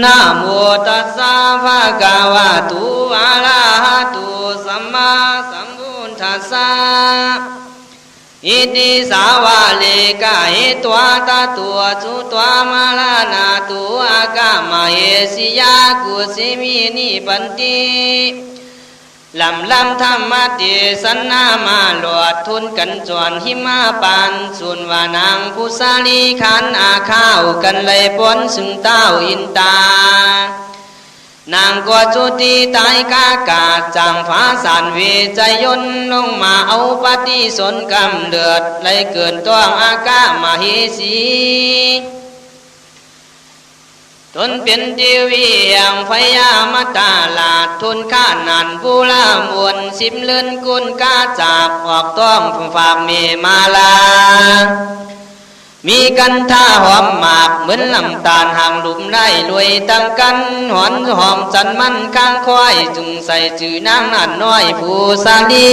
นะโมตัสสะภะคะวะโตอะระหะโตสัมมาสัมพุทธัสสะอิติสาวะเลกะเหตวะตะตัวจุตวะมะลานาตัวอากามะเยสิยากุสิมินิปันติลำธรรมะเตสันนามาหลอดทุนกันจวนหิมาปานส่วนวานางผู้สาลีขันอาข้าวกันเลยปนซึ่งเต้าอินตานางก็จุติตายกากาจางฟ้าสานเวใจยนลงมาเอาปฏิสนกำเลือดเลยเกินต้องอากามาเฮสีตนเป็นเทวีอย่างพยามตาลาดทุนข้านันผู้ละมวลสิบเลื่อนกุลกาจากออกต้องฝากเมมาลามีกันท่าหอมหมากเหมือนลำตาลห่างหลุมได้รวยตั้งกันหอนหอมจันมันข้างควายจุงใส่จือนางนั่นน้อยผู้สาลี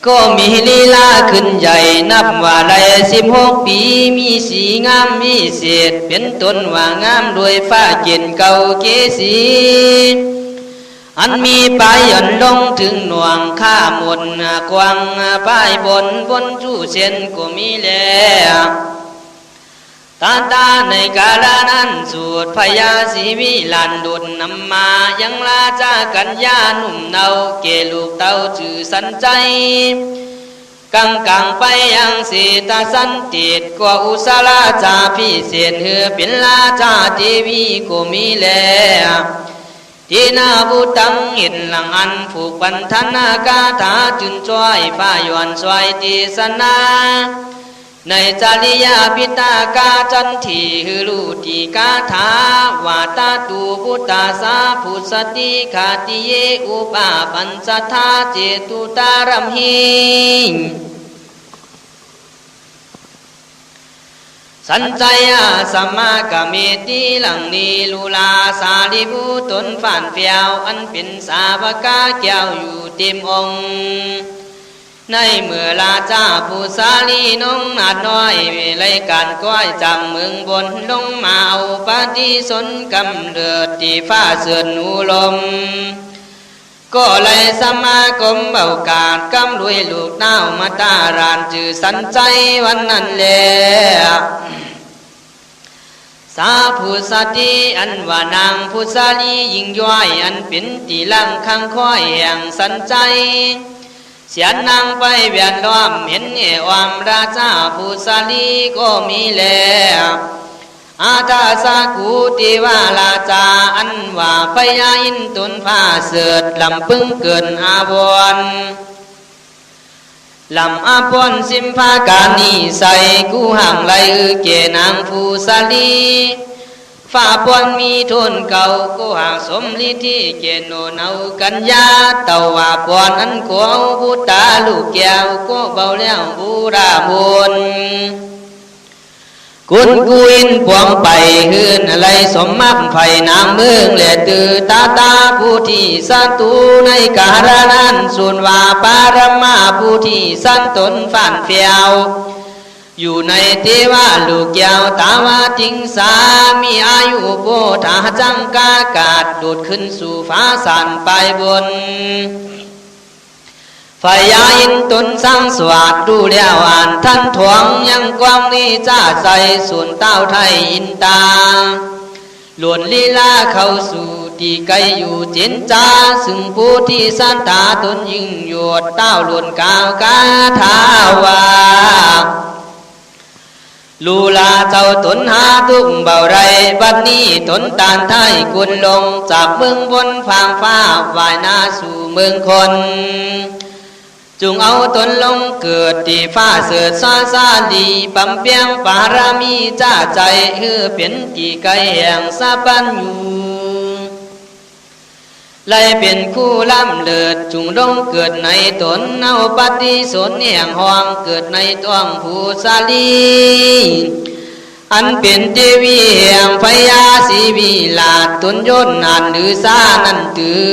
ก็มีลีลาขึ้นใหญ่นับว่าได้16 ปีมีสีงามมีเศษเป็นต้นว่างามด้วยฟ้าเย็นเก่าเกสีอันมีปลายหย่อนลงถึงหน่วงข้าหมดกวางปลายบนจู้เส้นก็มีแล้วตาในกาลนั้นสูตรพยาสีวิลันดุลนำมายังลาจากัญญาหนุ่มเนาเกลูกเต้าจื่อสันใจกังไปยังสีตาสันติดกว่าอุสลาจาพิเศษเหือเป็นลาจาเทวีก็มีแล้วที่นาบุตังเห็นหลังอันผูกบันทันากาถาจุนช่วยฟ้าหย่อนช่วยตีสนาในจาริยาพิตากาจันทีฮือลูติกาถาวาตาตูพุตตาสาพุสติขาติเยอุปาปัญจทาเจตุตารัมหิสัญจยาสัมมากเมติหลังนีลูลาสาลิบุตนฝานเฟียวอันเป็นสาวกาแก้วอยู่เต็มองค์ในเมื่อลาจาผู้สาลีน้องนาดน้อยเลยการก้อยจังเมืองบนลงมาเอาปฏิสนกำเลือดที่ฟ้าเสื่อนอุลมก็เลยสมาคมเบากาดกำลุยลูกเต้ามาตารานจื่อสันใจวันนั้นแลสาผู้สติอันว่านางผู้สาลียิ่งย่อยอันเป็นตีลังข้างค่อยแห่งสันใจเสียนางไปเวียนล้อมเห็นเอวามราชาผู้สาลีก็มีแล้วอาตาสากูติวาลาจาอันว่าพยาอินตุนผ้าเสือดลำพึ่งเกินอาบวนลำอาพนสิมภาการนิใส่กูห่างไหลเกนางผู้สาลีฝ่าปวนมีทุนเก่ากูห่างสมลิที่เกโนเนากัญญาเต่าว่าปวนอันขวาวบุตาลูกแก้วก็เบาแล้วบูราบุญกุนกุอินปวงไปหืนอะไรสมมักไผ่นางเมืองเละตือตาผู้ที่สันตูในกาลนั้นส่วนว่าปารมาผู้ที่สันตนฝานเฟียวอยู่ในเทวาลูกแก้วตาวาจิงสามีอายุโพธาจังกากาดโดดขึ้นสู่ฟ้าสันไปบนพยาอินตนสร้างสวัสดดูแล้วอ่านท่านถวงยังกว้างนี้จ้าใจส่วนเต้าไทยอินตาหลวนลีลาเข้าสู่ที่ไกลอยู่เจนจ้าซึ่งผู้ที่สันตาตนยิ่งหยวดเต้าหลวนกาวกาทาวาลูลาเจ้าตนหาทุกเบาไรบัดนี้ตนตานไทยกุนลงจากเมืองบนฟางฟ้าวายนาสู่เมืองคนจุงเอาตนลงเกิดที่ฟ้าเสือซาดีปำเปียงปารามีจ้าใจคือเป็นที่ไกลแห่งสะปันอยู่เลยเป็นคู่ล้ำเลิศจุงลงเกิดในตนเอาปฏิสนแห่งห้องเกิดในท้องผู้สาลีอันเป็นเทวีแห่งพญาศรีวิลาศตนยนต์นันหรือสานันตือ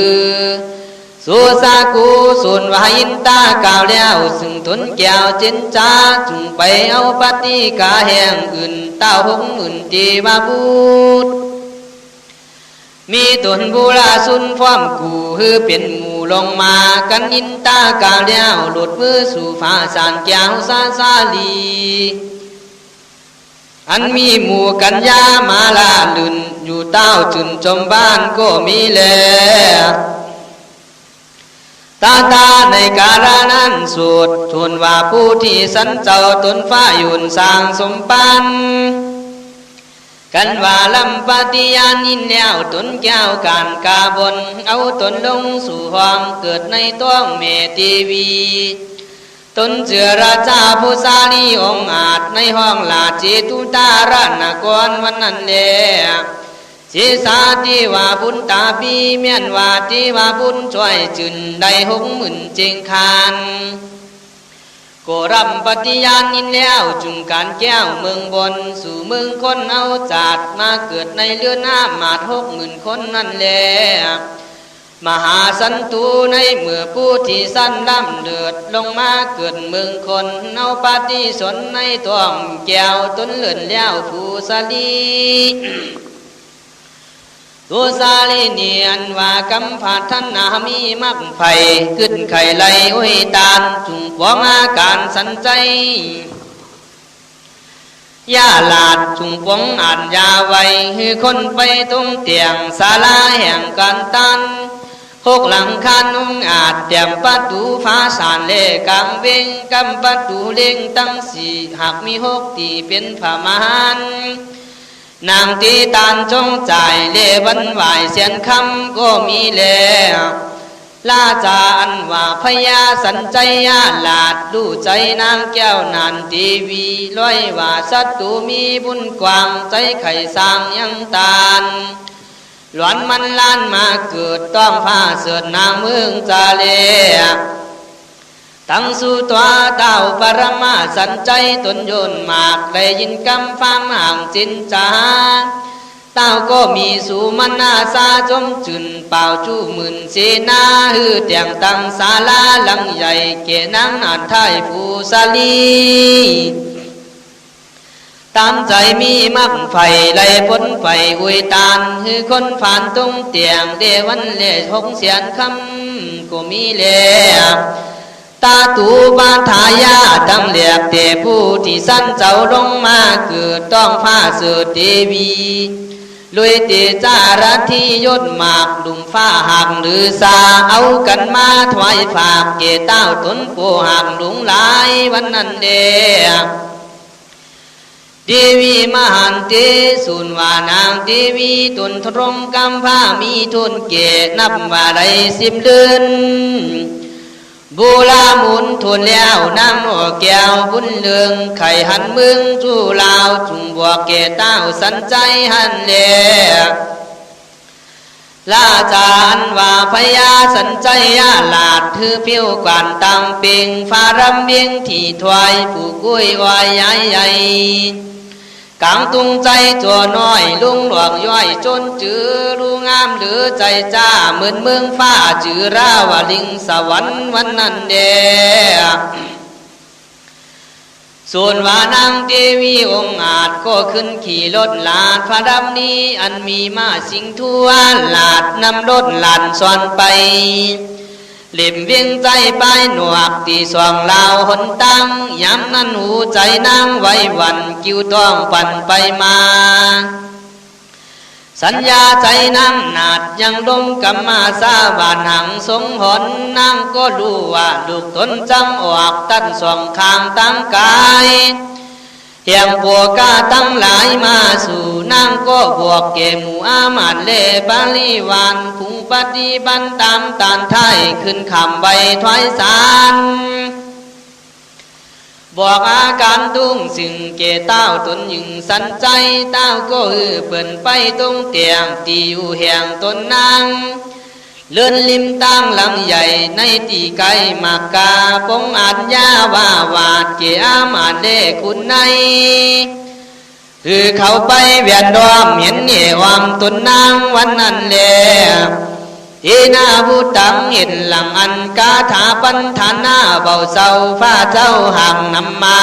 สุสากูส่วนวายินตากล่าวแล้วซึ่งทนแก้วเจนจ้าจุงไปเอาปฏิกาแห่งอื่นเต้าหงอื่นตีบาบูดมีตนบุราสุนฟ้อมกูฮือเป็นหมู่ลงมากันยินตากล่าวแล้วหลุดมือสู่ฟ้าสานแก้วซาซาลีอันมีหมู่กัญญามาลาลื่นอยู่เต้าจุนจมบ้านก็มีแลตาตาในกาลนั้นสุดทวนว่าผู้ที่สันเจ้าตนฟ้ายุ่นสร้างสมปันกันว่าลำปฏิญาณยินแล้วตนแก้วการกาบนเอาตนลงสู่ห้องเกิดในท้องเมตีวีตนเจือราชาผู้สาลีองอาจในห้องลาเจตุตาราณกรวันนั้นแลศีสาที่ว่าบุญตาปีเมียนว่าที่ว่าบุญช่วยจุนได้60,000เจงคานโกรำปฏิญาณยินแล้วจุงการแก้วเมืองบนสู่เมืองคนเอาจัดมาเกิดในเรือนน้ำมา60,000คนนั่นแหละมหาสันตูในเมื่อผู้ที่สั้นดำเดือดลงมาเกิดเมืองคนเอาปฏิสนในตัวแก้วตนเลื่อนแล้วผู้สาลีตัวสาลีเนียนว่ากำพัฒนามีมักไฟขึ้นไข่ไหลโอยตานจุงปวงอาการสันใจยาลาดจุงปวงอ่านยาไว้ให้คนไปตรงเตียงศาลาแห่งการตัน6 หลังคานุ่งอาจเตรียมประตูฟ้าสานเล่กางเวงกำประตูเล่งตั้ง4หากมี6ตีเป็นผ้ามานนางตีตานจงใจเล่วันไหวเสียนคำก็มีแล้วลาจาอันว่าพญาสันใจยาลาดดูใจนางแก้วนานทีวีร้อยว่าศัตรูมีบุญกว้างใจไข่สร้างยังตานหลวนมันล้านมาเกิดต้องผ้าเสือนางเมืองจาเลตั้งสู่ตัวเต้าปรมาสันใจตนโยนมากได้ยินคำฟังห่างจินจาเต้าก็มีสู่มันนาซาจมจุนเป่าจูหมื่นเสนาฮือเตียงตั้งศาลาหลังใหญ่เกนางอาจไทยผู้สาลีตามใจมีมักไฟไล่พ้นไฟอุยตานฮือคนผ่านตรงเตียงเดวันเล่6 เสียนคำก็มีแลตาตูบาทายาตั้งเหลียกเตผู้ที่สั้นเจ้าลงมาเกิดต้องผ้าเสือเทวีลุยเตจาระที่ยศหมากดุมฟ้าหักหรือซาเอากันมาถวายฝากเกเต้าตนโปหักหลงหลายวันนั้นเดเทวีมหันเตสุนวานางเทวีตนทรงกำผ้ามีทุนเกนับว่าได้10 เดือนบูลามุนทุนแล้วนางหนอแก้วบุญเลืองไข่หันเมืองจูลาวจุงบวกเกเต้าสันใจหันเลลาจานว่าพญาสันใจยาลาดถือเพียวกวนตังเปียงฟ้ารำเบียงที่ถวายผู้กุ้ยวายใหญ่ใหญ่กลางตุงใจตัวน้อยลุงหลวงย่อยจนจือรู้งามหรือใจจ้าเหมือนเมืองฟ้าจือราวลิงสวรรค์วันนั้นเดส่วนว่านางเทวีองค์อาจก็ขึ้นขี่รถลาดพระดำนี้อันมีมาสิงทั่วลาดนำรถหลานซ้อนไปเล่มเวียงใจไปหนวกที่สองลาวหนตั้งย้ำนั้นหูใจนางไว้วันกิ้วต้องปั่นไปมาสัญญาใจนางนาดยังลงกำมาซาบานหังสงหนนางก็รู้ว่าลูกตนจำออกตั้งสองข้างตั้งกายเฮียงปัวกาตั้งหลายมาสู่นางก็บวกเกหมู่อามาตเลปาลิวานพุงปฏิบันตามตานไทยขึ้นคำใบถอยสารบอกอาการตุ้งสิ่งเกเต้าตนยิงสันใจเต้าก็เปิ่นไปตรงเตียงที่อยู่แห่งตนนางเลื่อนลิมตั้งหลังใหญ่ในตีไกมากกาปงอัญญาว่าวาดเกอามาเล่คุณในคือเขาไปเวียนดอมเห็นเหยวามตนนางวันนั้นแล ทีนาบุตังเห็นหลังอันกาถาปันธานาเบาเศร้าฟ้าเจ้าห่างนำมา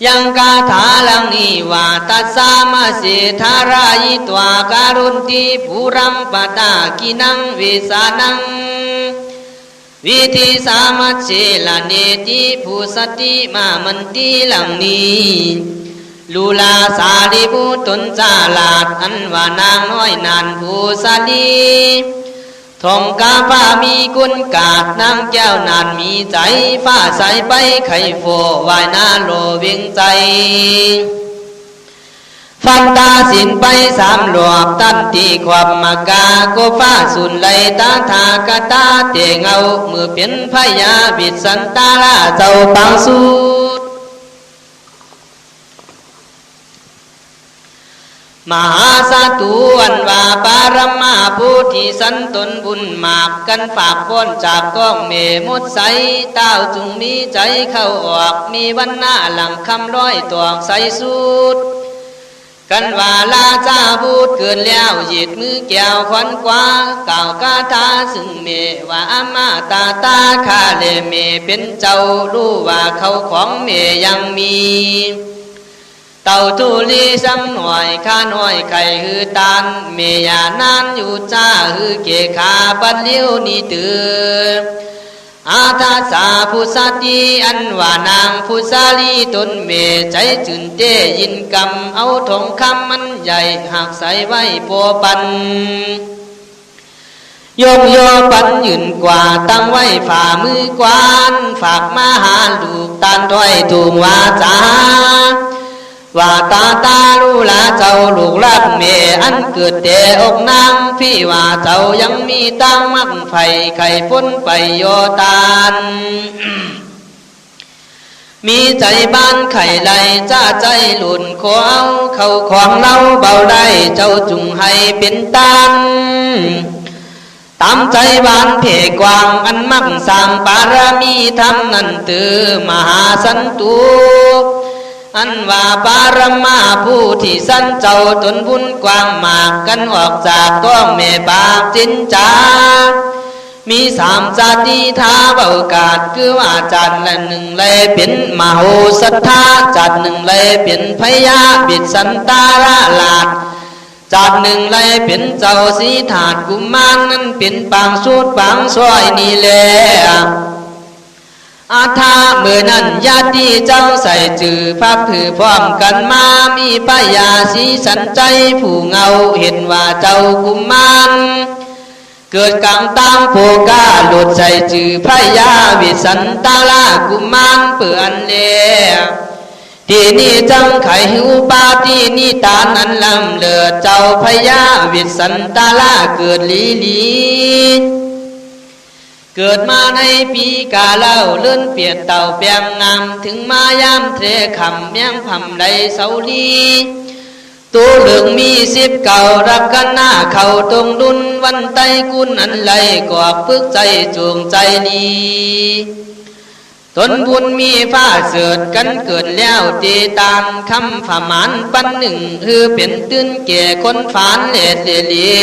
ยังกาถาลังนี้ว่าตัสสามาเสธารายิตวาการุณติภูรัมปตากินังเวสานังวิธีสามัชเชลเนติภูสติมามันติลังนี้ลูลาสาลิบุตนจาลาดอันว่านางน้อยนานภูสาลีทองกาฟ้ามีกุนกาดนางแก้วนานมีใจฟ้าใสไปไข่โฟวายนาโลเวียงใจฟันตาสินไปสามหลวกตั้นตีความมากาโกฟ้าสุนไหลตาทากตาเตงเอามือเป็นพยาบิดสันตาลาเจ้าปังสุดมหาสาธุอันว่าปารมาผู้ที่สันตนบุญมากกันฝากพ้นจากก้องเมมดใสเต้าจุงมีใจเข้าออกมีวันหน้าหลังคำร้อยตวงใสสุดกันว่าลาจาบูดเกินแล้วหยิดมือแก้วควันกว่าเก่ากาทาซึ่งเมว่าอามาตาตาคาเลเมเป็นเจ้ารู้ว่าเขาของเมยังมีเต่าทุลีซ้ำหน่อยข้าน้อยไข่ฮือตานเมียนานอยู่จ้าฮือเกขาปัดเลี้ยวนี่ตืออาทาสาผู้สติอันว่านางผู้สาลีตนเมใจจืนเตยินกำเอาทองคำมันใหญ่หักใส่ไว้โปปันโยมโยปันยืนกว่าตั้งไว้ฝ่ามือกวานฝากมาหาลูกตานถ้อยถูงวาจาว่าตาตาลูลาเจ้าลูกรักเมอันเกิดแต่อกนางพี่ว่าเจ้ายังมีตั้งมักไฟไข่พ้นไปโยตานมีใจบ้านไข่ไหลจ้าใจหลุนขอเอาเข้าของเราเบาได้เจ้าจุงให้เป็นตานตามใจบ้านเพกวางอันมักสร้างปารามีทำนั่นตือมหาสันตุอันว่าปารมาผู้ที่สันเจ้าตนบุญกว้างมากกันออกจากต้องแม่ปากจินจามีสามจาติท้าเบากาศคือว่าจัดละหนึ่งเลยเป็นมโหสถาจัดหนึ่งเลยเป็นพญาบิดสันตาราลาดจัดหนึ่งเลยเป็นเจ้าสีถาดกุมารนั้นเป็นปางสูดปางซอยนี่แหละอาทาเมื่อนั้นญาติเจ้าใส่จือพระผือพร้อมกันมามีพยาสีสันใจผู้เงาเห็นว่าเจ้ากุมารเกิดกลางตามโภกาหลุดใส่จือพยาวิสันตาลากุมารเปื่อนเล่ที่นี่จังไขหิวปาที่นี่ตานั้นลำเลือเจ้าพยาวิสันตาลาเกิดลีเกิดมาในปีกาเล่าเลื่อนเปียดเต่าเปียงงามถึงมายามเทคำเมียงพำใดเสาลีตัวเหลืองมี10เก่ารักกันหน้าเขาตรงดุนวันไตกุนอันไหลกอกปึกใจจวงใจลีตนบุญมีฟ้าเสือดกันเกิดแล้วตีตามคำฝามานปันหนึ่งคือเป็นตื้นแก่คนฝานเล็ดเลี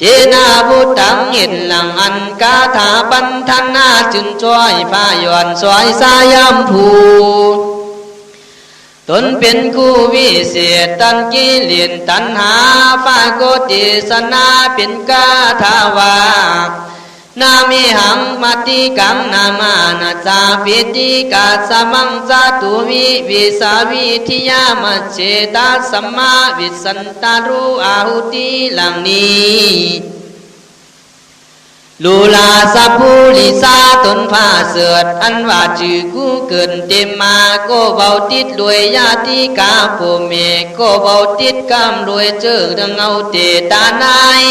เจนาบุตังเห็นหลังอันกาถาปันธนาจึงช่วยฟ้าย้อนสวยสายามผูตนเป็นคู่วิเศษตันกิเลนตัณหาฟ้าโกติสนาเป็นกาถาวานามิหังมัติกังนามานาจาปิติกาสมังจตุวิสาวิทิยามัจเจตาสัมมาวิสันตารุอาหุติหลังนี้ลูลาสัพพุลิสาตนผ้าเสือดอันว่าจือกู้เกินเต็มมาโกเบาติดรวยญาติกาโพเมโกเบาติดกำรวยเจอดังเอาเตตานาย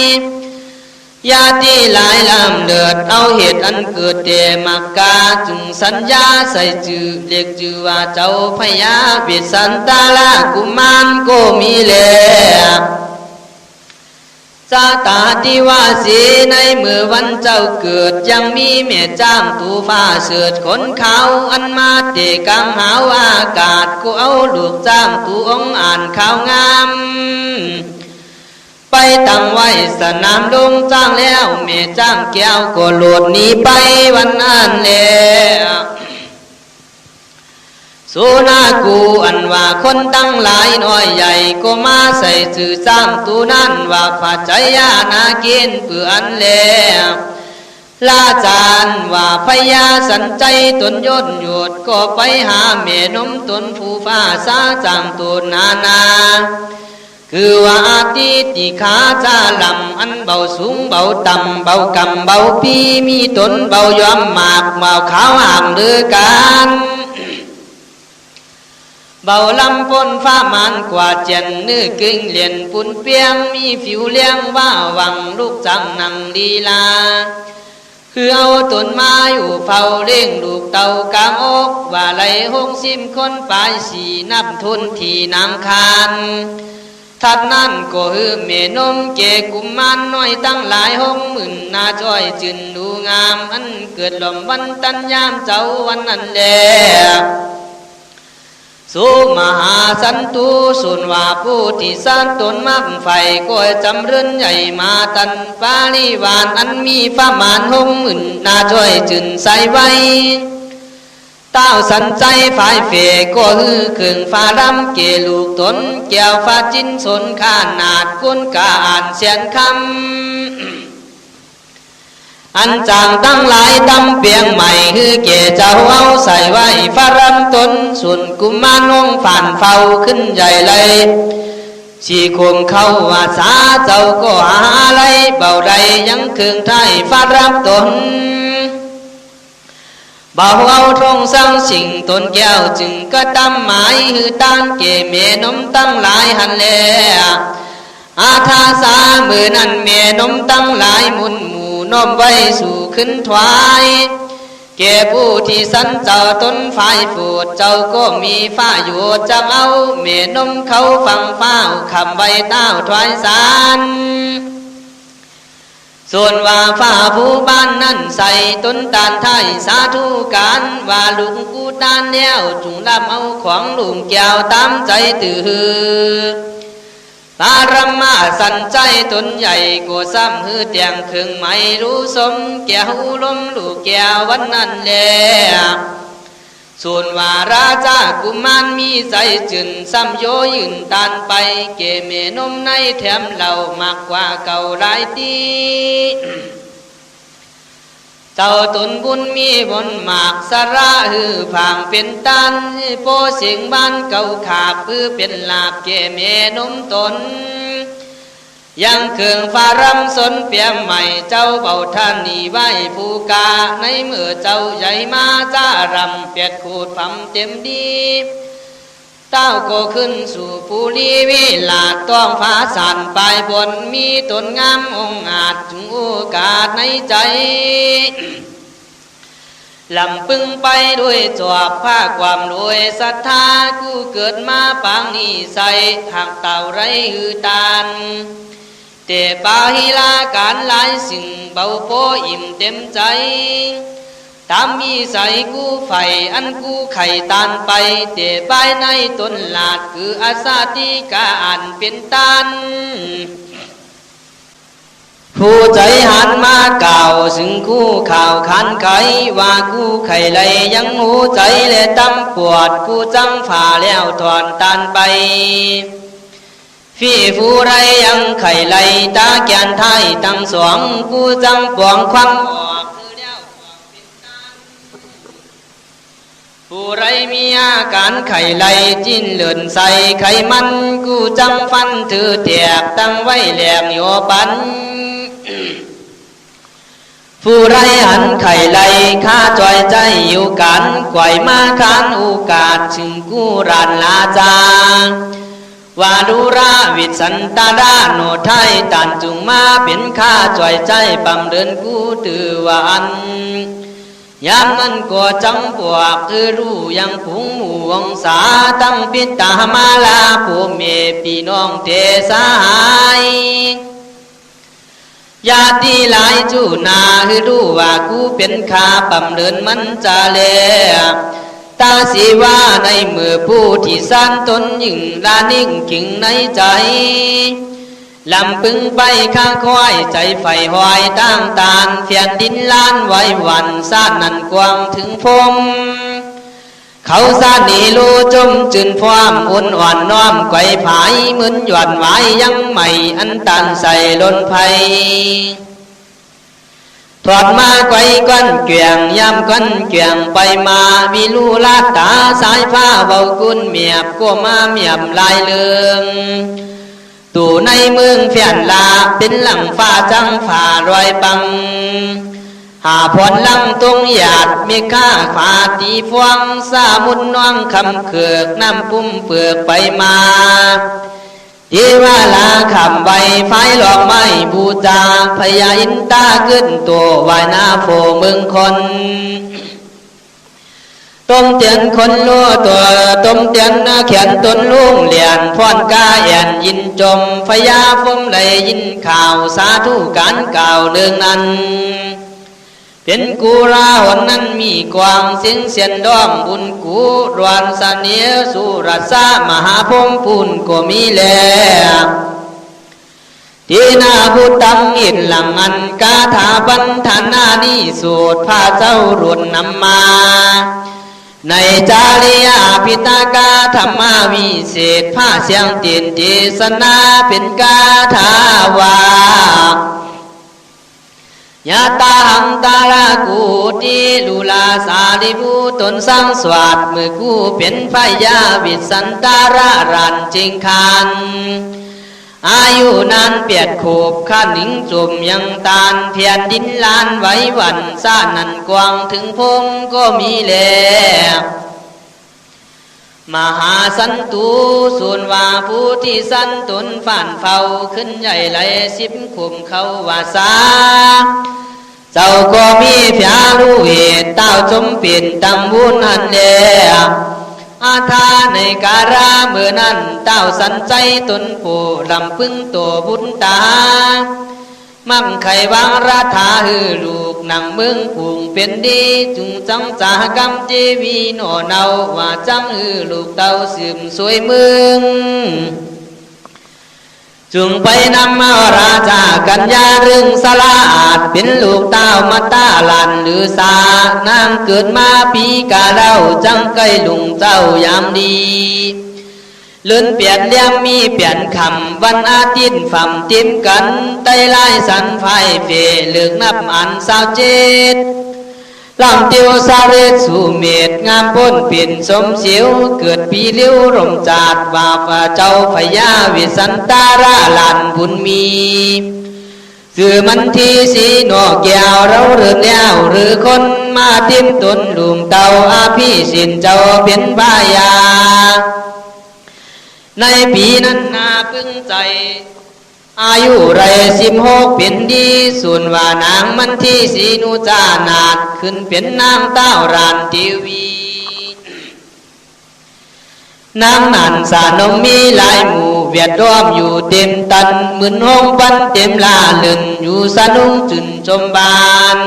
ญาติหลายลำเดือดเอาเหตุอันเกิดเตมักกาจึงสัญญาใส่จือเรียกจือว่าเจ้าพญาวิสันตาลากุมารก็มีแลจาตาติวาสีในเมื่อวันเจ้าเกิดยังมีแม่จ้างตูฟ้าเสือดขนเขาอันมาเตกำหาวอากาศก็เอาลูกจ้างตูองอ่านข่าวงาม ไปตั้งไว้สนามลุงจ้างแล้วเมจ้างแก้วก็โหลดหนีไปวันนั้นแล้วสุนากูอันว่าคนตั้งหลายน้อยใหญ่ก็มาใส่สื่อจ้างตูนั่นว่าผาใจยานากินเปื่อนแล้วลาจารว่าพยาสันใจตนยศหยุดก็ไปหาเมนมตนผู้ฟ้าสาจางตูนาคือว่าอาทิตย์ที่ขาจะลำอันเบาสูงเบาต่ำเบากำเบาปีมีตนเบายอมหมากเบาขาวห่างหรือกันเบาลำปนฟ้ามันกว่าเจนนื้อกึ่งเหรียญปุ่นเปียงมีผิวเลี้ยงว่าวังลูกจังนังลีลาคือเอาตนมาอยู่เฝ้าเลี้ยงลูกเต่ากลางอกว่าไหล60 คนปลายสีนับทุนที่นำคานทัดนั้นก็ฮือเมนมเกกุมมันน้อยตั้งหลาย60,000นาจ้อยจึนดูงามอันเกิดลมวันตันยามเจ้าวันนั้นแลสุมหาสันตุสุนว่าผู้ที่สร้างตนมักไฟก็จำเริญใหญ่มาตันปาลิวานอันมีฟ้ามาน60,000นาจ้อยจึนใส่ไว้เต้าสันใจฝ่ายเฟก็ฮือเครื่องฟ้าดำเกลูกตนแก้วฟ้าจิ้นสนขนาดกุนกาอ่านเสียนคำอันจางตั้งหลายตำเปียงใหม่ฮือเกเจ้าเอาใส่ไว้ฟ้ารำตนส่วนกุมารน้องผ่านเฝ้าขึ้นใหญ่เลยชีคมเข้าว่าสาเจ้าก็หาอะไรเบาใดยังเครื่องไทยฟ้ารำตนเบาเอาทรงสร้างสิ่งตนแก้วจึงก็ตำหมายฮือตานเกเมนมตั้งหลายหันแลอาทาสามือนั้นเมนมตั้งหลายมุนหมู่น้อมไว้สู่ขึ้นถวายแก่ผู้ที่สันเจ้าตนฝ่ายฝูดเจ้าก็มีฝ้าอยู่จะเอาเมนมเขาฟังเฝ้าคำไว้เต้าถวายสารส่วนว่าฝ้าผู้บ้านนั่นใส่ต้นตาลไทยสาธุการว่าลุงกูตานแล้วจุงลำเอาของลุงแก้วตามใจตื่นตารมาสันใจตนใหญ่ก็ซ้ำฮือเตียงเครื่องไม่รู้สมแก้วลมลูกแก้ววันนั้นแลส่วนว่าราชากุมารมีใจจึนซ้ำโยยืนตานไปเกเมนมในแถมเหล่ามากกว่าเก่าหลายตีเจ้าตนบุญมีบนหมากสระฮือผางเป็นตันโปเสียงบ้านเก่าขาบฮือเป็นลาบเกเมนมตนยังเครื่องฟ้ารำสนเปียมใหม่เจ้าเบาท่านนี่ไว้ผู้กาในเมื่อเจ้าใหญ่มาจ้ารำเปียดขูดพำเต็มดีเต้าก็ขึ้นสู่ภูลีวิลาดต้องฟ้าสั่นปลายบนมีตนงามองอาจจุงโอกาสในใจลำปึงไปด้วยจอบผ้าความรวยศรัทธากูเกิดมาปางนี้ใส่หากเต่าไรหือตานเตปาหิลาการหลายสิ่งเบาโปอิ่มเต็มใจตามมีใส่กูไฟอันกูไข่ตานไปเตไปในต้นหลาดคืออาสาติกาอ่านเป็นตันผู้ใจหันมาเก่าซึ่งคู่ข่าวขันไขว่ากูไข่ไหลยังหูใจและตำปวดกูจังฝ่าแล้วถอนตันไปฟีฟูไรยังไข่ไหลตาแกนไทยตั้งสองกูจังปวงควังออกคือแล้วเป็นตันผู้ไรมีอาการไข่ไหลจิ้นเลื่อนใส่ไข่มันกูจังฟันถือแตกตั้งไว้แหลมโยปันผู้ไรหันไข่ไหลข้าจอยใจอยู่กันไกวมาคานโอกาสถึงกูรันลาจาวาดุราวิสันตาดาโนไทยตันจุงมาเป็นข้าจอยใจปั๊มเดินกูตือวันยามนั้นก็จังปวกคือรู้ยังพุงหมู่วงศาตั้งปิตามาลาผู้เมพี่น้องเทสายญาติหลายจูนาคือรู้ว่ากูเป็นข้าปั๊มเดินมันจะเลตาสีว่าในมือผู้ที่สร้างตนยิ่งลานิ่งขิงในใจ ลำพึงไปข้างควายใจไฟหอยตั้งตานเพียนดินล้านไว้วันซาดนันกวางถึงพมเขาซาหนีลูจมจืนพวามอุ่นอ่อนน้อมไกวผายเหมือนหย่อนไว้ยังใหม่อันตันใส่ล้นไฟถอดมาไกวก้อนเกวียงย่ำก้อนเกวียงไปมามีลูลาดตาสายผ้าเบากุนเมียบกัวมาเมียบลายเลืองตู่ในเมืองเพียนลาเป็นหลังฟ้าจังฝ่ารอยปังหาพรลังตรงหยาดมีค่าขาตีฟวงสามุนน้องคำเขือกน้ำปุ่มเปลือกไปมาที่ว่าลาคำใบไฟหลอกไม้บูชาพญาอินตาขึ้นตัววายนาโผเมืองคนต้มเตียนคนรู้ตัวต้มเตียนเขียนตนลุงเหลียนพรกาแอนยินจมพญาฟมไหลยินข่าวสาธุการกล่าวเรื่องนั้นเป็นกูราหนนั้นมีกวางเสียงเสียนด้อมบุญกูรวนสเนียสุรัสามหาพมปุนก็มีแล้วทีนาพุตังอินหลังอันกาถาบันธนานิสูตรพระเจ้ารุ่นนำมาในจาริยาพิตากาธรรมาวิเศษผ้าเสียงเตียนเจสนาเป็นกาถาวายาตาหังตาลากูติลุลาสาลิบูตนสังสวัสดมือกูเป็นพยาวิสันตารารันจิงคันอายุนานเปียดขบข้าหนิงจุ่มยังตานเพียนดินลานไว้วันซานันกวางถึงพงก็มีแล้วมหาสันตุส่วนว่าผู้ที่สันตุนฝันเฝ้าขึ้นใหญ่ไหลสิบขุมเขาวาสาเจ้าก็มีเพียรู้เหตุเต้าจมปิ่นตำบุญหันแล้วอาทาในการาเมื่อนั้นเต้าสันใจตนผู้ลำพึ่งตัวบุญตามั่งไขวังราธาฮือลูกหนังเมืองผูงเป็นดีจุงจังจากกรรมเจวีโนเนาว่าจังฮือลูกเต้าสืมสวยเมืองจุงไปนำมาราชากัญญาเรื่องสลาอาดเป็นลูกเต้ามาตาลันหรือสานางเกิดมาปีกาเล่าจังไกลลุงเจ้ายามดีเลื่อนเปลี่ยนเลี้ยมมีเปลี่ยนคำวันอาทิตย์ฝ่ำจิ้มกันไตไล่สันไฟเฟเลือกนับอันสาวเจ็ดลำเตียวสาเรศสู่เมตงามพ้นเปลี่ยนสมเสียวเกิดปีเลี้ยวรมจาดว่าฝ่าเจ้าพญาวิสันตาราลันบุญมีสื่อมันทีสีหนอกแก้วเราเริ่มแล้วหรือคนมาทิมตนหลุมเต่าอาพี่สินเจ้าเป็นบายาในปีนั้นนาพึงใจอายุไร16เป็นดีส่วนว่านางมันที่สีนุจานาดขึ้นเป็นนางเต้ารานทีวีนางนันสานมมีหลายหมู่เวียดล้อมอยู่เต็มตันเหมือนห้องปันเต็มลาเลินอยู่สนุงจุนชมบาน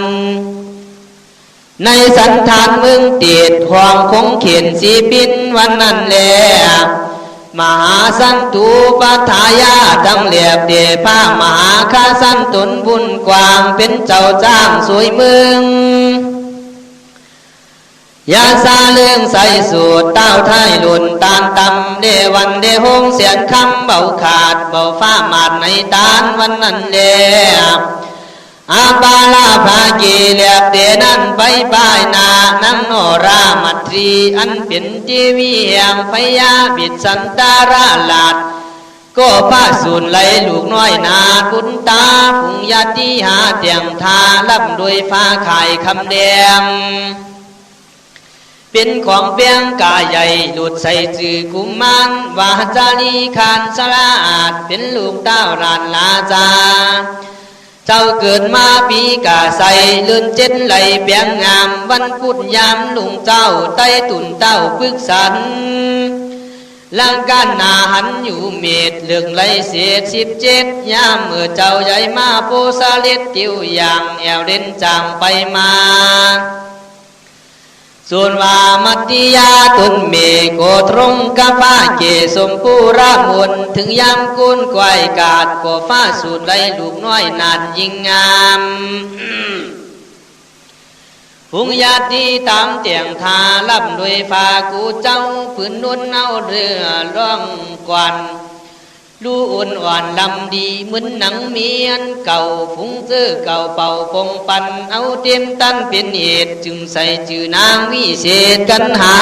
ในสันฐานเมืองเตียดห้องคงเขียนสีปินวันนั้นแลมหาสันตุปัฏฐายาทั้งเหลียบเดพามหาคาสันตุนบุญกว้างเป็นเจ้าจ้างสวยเมืองยาซาเลื่องใส่สูตรเต้าไทยหลุนตามตำเดวันเดหงเสียนคำเบาขาดเบาฟ้ามาดในตานวันนั้นเดอาบาลาภากีเลียบเดนั้นไปบายนานังโนรามัตรีอันเป็นจีวีแห่งพญาบิดสันตาราลาดก็พาสูนไหลลูกน้อยนากุนตาผุงยาติหาเตียงทาลับด้วยฟ้าไข่คำแดงเป็นของเปียงกาใหญ่หลุดใส่จือกุมารวาจารีคานสลาอาดเป็นลูกเต้ารานลาจาเจ้าเกิดมาปีกาใสเลื่อนเจ็ดไหลเปียงงามวันพุธยามลุงเจ้าไต้ตุนเต้าปึกสันลังการนาหันอยู่เมตเลืองไหลเศษ17ยามเมื่อเจ้าใหญ่มาโพสาเล็ดติวอย่างแอวเด่นจางไปมา ส่วนว่ามัตติยาตุนเมโกตรงกะฟ้าเกสมปูระมนถึงยามกุนกวายกาดก็ฟ้าสูดไหลลูกน้อยนาดยิ่งงามพุงญาติตามเตียงทาลับด้วยฟ้ากูเจ้าปืนนุ่นเอาเรือร้องกวนลูอ่อนอ่อนลำดีเหมือนหนังเมียนเก่าพุงซื้อเก่าเป่าปงปันเอาเตรียมตันเป็นเหตุจึงใส่ชื่อนางวิเศษกันหา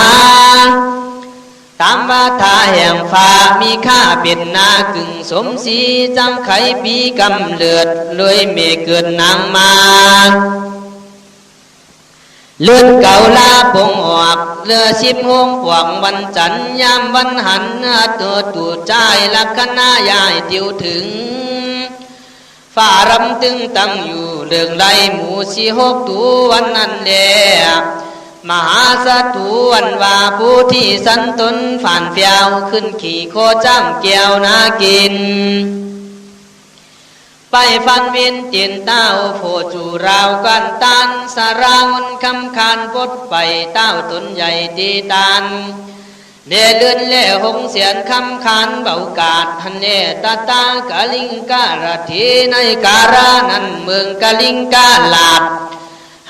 ตามว่าทาแห่งฟ้ามีค่าเป็นนากึ่งสมศรีจังไขปีกำเลือดเลยเมเกิดนางมาเลือดเก่าลาปงออกเรือชิมหงปวงวันจันทร์ยามวันหันตัวตูใจลักขณะยายติวถึงฝ่ารำตึงตั้งอยู่เรื่องไรหมู่สี่หกตัววันนั้นแหละมหาสัตว์วันว่าผู้ที่สันตนฝ่านเฟียวขึ้นขี่โคจ้างแก้วนากินไปฟันเวียนเตียนเต้าโผจูราวกันตันสาราวันคำคานปดไปเต้าตนใหญ่ตีตันเล่เลื่อนเล่หงเสียนคำคานเบากาดทันเล่ตาตากะลิงการะทีในการานั้นเมืองกะลิงกาลาด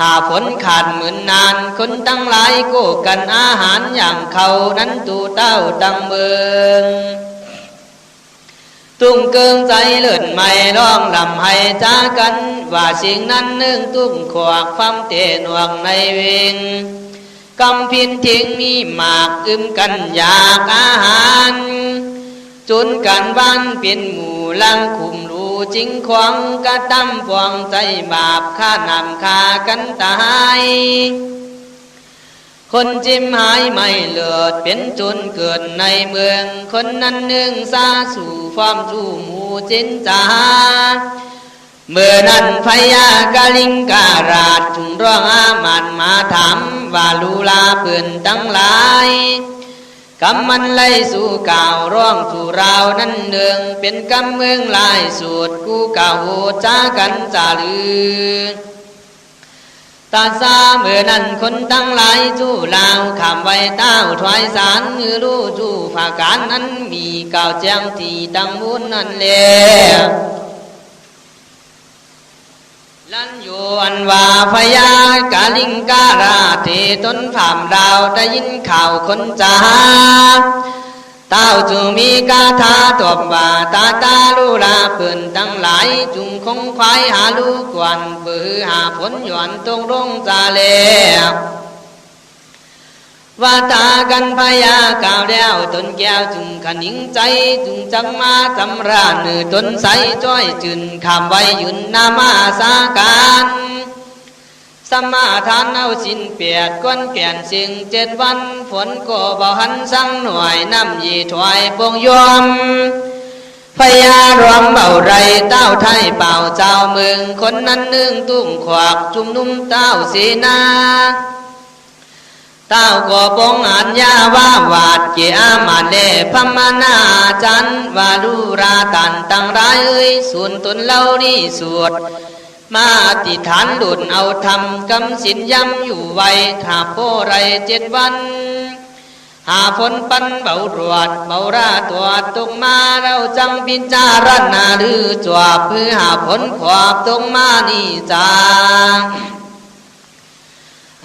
หาฝนขาดเหมือนนานคนตั้งหลายโกกันอาหารอย่างเขานั้นตูเต้าตังเมืองตุ้งเกิงใจเลื่อนไม่ร้องลำให้จ้ากันว่าสิ่งนั้นนึ่งตุ้งขวากความเตะหน่วงในเวงกำพินทิ้งมีหมากอึมกันอยากอาหารจนกันบ้านเป็นหมู่ลังคุมรูจิงขวางกะตั้มฟวงใจบาปฆ่านำฆ่ากันตายคนจิ้มหายไม่เลือดเป็นจนเกิดในเมืองคนนั้นหนึ่งซาสู่ความจู่หมู่จินจาเมื่อนั้นพญากาลิงการาชจุงร้องอามันมาถามว่าลูลาเปื่นตั้งหลายกำมันไล่สู่ก่าวร้องสู่ราวนั้นเนืองเป็นกำเมืองลายสูตรกูก่าวจ้ากันจ่าลือตาซาเมื่อนั้นคนตั้งหลายจู่ลาวขามไว้เต้าถวายสารมือรู้จู่ภาการนั้นมีก่าวแจ้งที่ตั้งบุญนั่นแหละลันอยู่อันว่าพญากาลิงการาเทต้นผามดาวได้ยินข่าวคนจ้าเต้าจูมีกาถาตอบว่าตาตาลูลาเปิ่นตั้งหลายจุงคงควายหาลูกกวนปือหาผลหย่อนตรงลงจาเลว่าตากันพญากาวแล้วตนแก้วจุงขนิ่งใจจุงจังมาจำราเนื้อตนใสจ้อยจืนขามไว้ยืนนามาสาการสมาทานเอาสินเปียดก้นเปลี่ยนสิ่ง7 วันฝนก็บ่หันสั่งหน่วยน้ำยีถวายปงยมพญารวมเบาไรเต้าไทยเป่าเจ้าเมืองคนนั้นนึ่งตุ้มขวากจุ่มนุ่มเต้าสีนาเต้าก็ปงอัญญาว่าวาดเกียมาเลพมนาจันวาลูราตันตั้งไรเอ้ยส่วนตนเล่านี่สวดมาติฐานดุลเอาทำกำสินย้ำอยู่ไว้ถ้าโพไร7 วันหาฝนปันเบาตรวจเบาราตัวตกมาเราจังพิจารณาหรือจวบเพื่อหาผลขวบตกมานี่จา